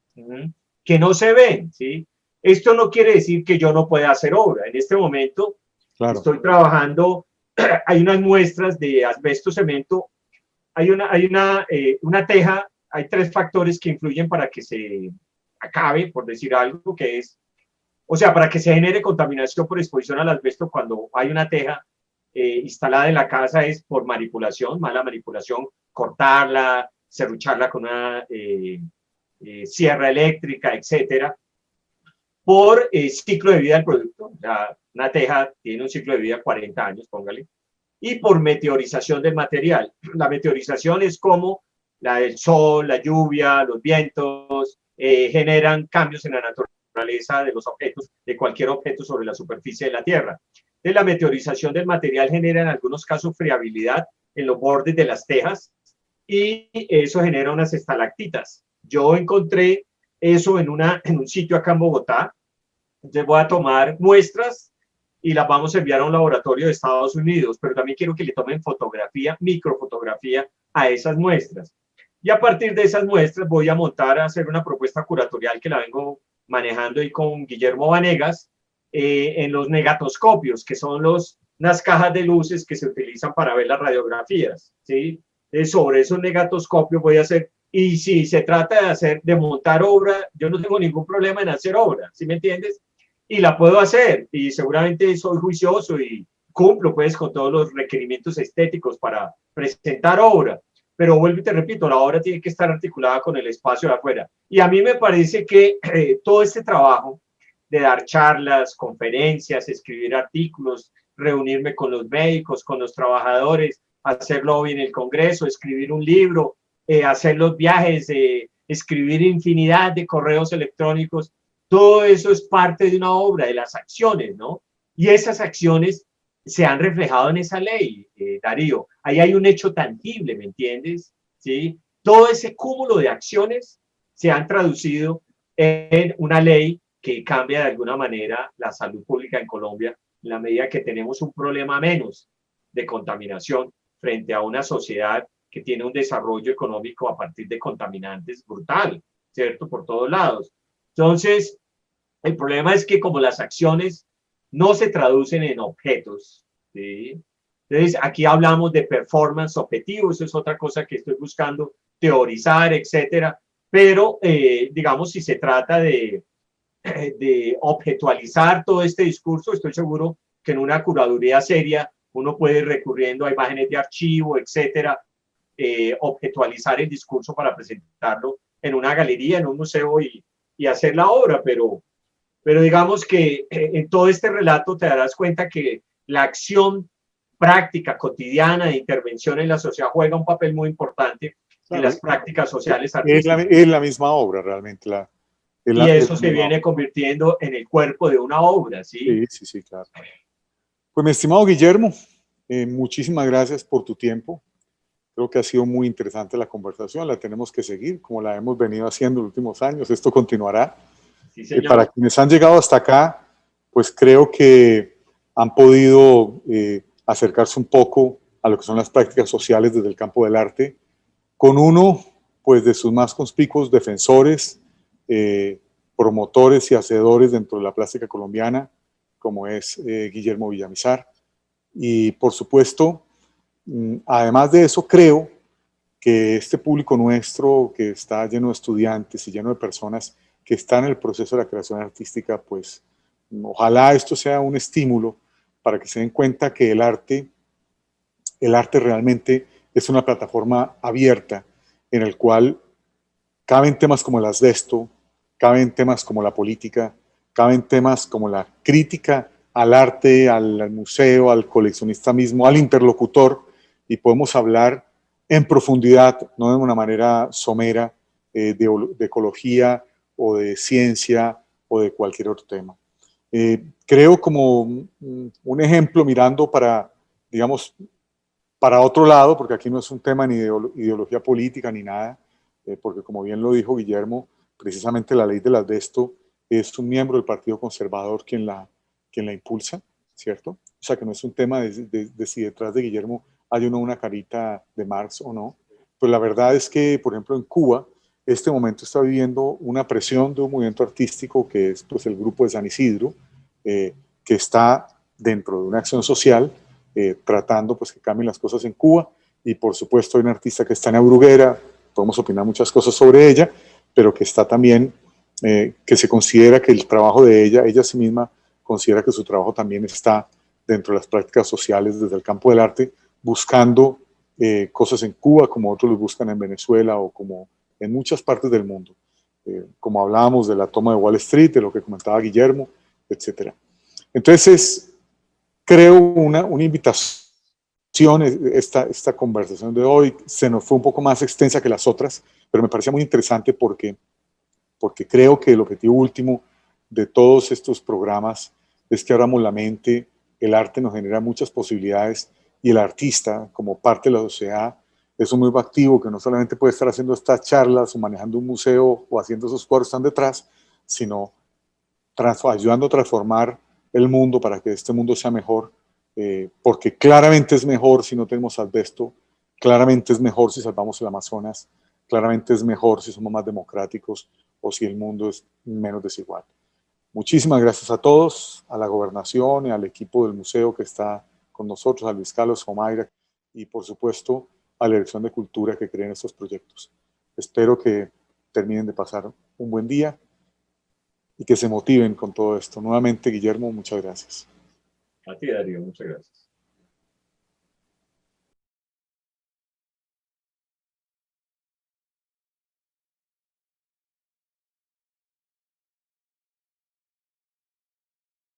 que no se ven, ¿sí? Esto no quiere decir que yo no pueda hacer obra. En este momento estoy trabajando, hay unas muestras de asbesto cemento, hay una teja, hay 3 factores que influyen para que se acabe, por decir algo, que es, o sea, para que se genere contaminación por exposición al asbesto cuando hay una teja instalada en la casa es por manipulación, mala manipulación, cortarla, serrucharla con una sierra eléctrica, etcétera, por ciclo de vida del producto. O sea, una teja tiene un ciclo de vida de 40 años, póngale, y por meteorización del material. La meteorización es como la del sol, la lluvia, los vientos, generan cambios en la naturaleza de los objetos, de cualquier objeto sobre la superficie de la Tierra. Entonces, la meteorización del material genera en algunos casos friabilidad en los bordes de las tejas y eso genera unas estalactitas. Yo encontré eso en un sitio acá en Bogotá. Entonces voy a tomar muestras y las vamos a enviar a un laboratorio de Estados Unidos, pero también quiero que le tomen fotografía, microfotografía a esas muestras. Y a partir de esas muestras voy a montar, a hacer una propuesta curatorial que la vengo manejando ahí con Guillermo Vanegas, en los negatoscopios, que son unas cajas de luces que se utilizan para ver las radiografías, ¿sí? Sobre esos negatoscopios voy a hacer, y si se trata de montar obra, yo no tengo ningún problema en hacer obra, ¿sí me entiendes? Y la puedo hacer, y seguramente soy juicioso y cumplo pues con todos los requerimientos estéticos para presentar obra, pero vuelvo y te repito, la obra tiene que estar articulada con el espacio de afuera. Y a mí me parece que todo este trabajo de dar charlas, conferencias, escribir artículos, reunirme con los médicos, con los trabajadores, hacer lobby en el Congreso, escribir un libro, hacer los viajes, escribir infinidad de correos electrónicos, todo eso es parte de una obra, de las acciones, ¿no? Y esas acciones se han reflejado en esa ley, Darío. Ahí hay un hecho tangible, ¿me entiendes? ¿Sí? Todo ese cúmulo de acciones se han traducido en una ley que cambia de alguna manera la salud pública en Colombia en la medida que tenemos un problema menos de contaminación frente a una sociedad que tiene un desarrollo económico a partir de contaminantes brutal, ¿cierto? Por todos lados. Entonces, el problema es que como las acciones no se traducen en objetos, ¿sí? Entonces, aquí hablamos de performance objetivo, eso es otra cosa que estoy buscando teorizar, etcétera, pero digamos, si se trata de objetualizar todo este discurso, estoy seguro que en una curaduría seria uno puede ir recurriendo a imágenes de archivo, etcétera, objetualizar el discurso para presentarlo en una galería, en un museo y hacer la obra, pero digamos que en todo este relato te darás cuenta que la acción práctica, cotidiana de intervención en la sociedad juega un papel muy importante en las prácticas sociales artísticas. Es la misma obra realmente. Y eso se viene convirtiendo en el cuerpo de una obra, ¿sí? Sí, claro. Pues mi estimado Guillermo, muchísimas gracias por tu tiempo. Creo que ha sido muy interesante la conversación, la tenemos que seguir como la hemos venido haciendo en los últimos años, esto continuará. Sí, señor. Para quienes han llegado hasta acá, pues creo que han podido acercarse un poco a lo que son las prácticas sociales desde el campo del arte, con uno pues, de sus más conspicuos defensores, promotores y hacedores dentro de la plástica colombiana, como es Guillermo Villamizar. Y por supuesto, además de eso, creo que este público nuestro, que está lleno de estudiantes y lleno de personas que están en el proceso de la creación artística, pues ojalá esto sea un estímulo para que se den cuenta que el arte realmente es una plataforma abierta en el cual caben temas como el asbesto, caben temas como la política, caben temas como la crítica al arte, al museo, al coleccionista mismo, al interlocutor, y podemos hablar en profundidad, no de una manera somera, de ecología o de ciencia o de cualquier otro tema. Creo como un ejemplo mirando para, digamos, para otro lado, porque aquí no es un tema ni de ideología política ni nada, porque como bien lo dijo Guillermo, precisamente la ley del asbesto es un miembro del Partido Conservador quien la impulsa, ¿cierto? O sea que no es un tema de si detrás de Guillermo hay una carita de Marx o no. Pues la verdad es que, por ejemplo, en Cuba, este momento está viviendo una presión de un movimiento artístico que es pues, el grupo de San Isidro, que está dentro de una acción social tratando pues, que cambien las cosas en Cuba. Y por supuesto hay un artista que está en Bruguera, podemos opinar muchas cosas sobre ella, pero que está también, que se considera que el trabajo de ella sí misma considera que su trabajo también está dentro de las prácticas sociales desde el campo del arte, buscando cosas en Cuba como otros los buscan en Venezuela o como en muchas partes del mundo. Como hablábamos de la toma de Wall Street, de lo que comentaba Guillermo, etc. Entonces, creo una invitación, esta conversación de hoy se nos fue un poco más extensa que las otras, pero me parecía muy interesante porque creo que el objetivo último de todos estos programas es que abramos la mente, el arte nos genera muchas posibilidades y el artista, como parte de la sociedad, es un muy activo que no solamente puede estar haciendo estas charlas o manejando un museo o haciendo esos cuadros que están detrás, sino ayudando a transformar el mundo para que este mundo sea mejor, porque claramente es mejor si no tenemos asbesto, claramente es mejor si salvamos el Amazonas, claramente es mejor si somos más democráticos o si el mundo es menos desigual. Muchísimas gracias a todos, a la gobernación y al equipo del museo que está con nosotros, a Luis Carlos Omaira y por supuesto a la Dirección de Cultura que creen estos proyectos. Espero que terminen de pasar un buen día y que se motiven con todo esto. Nuevamente, Guillermo, muchas gracias. A ti, Darío, muchas gracias.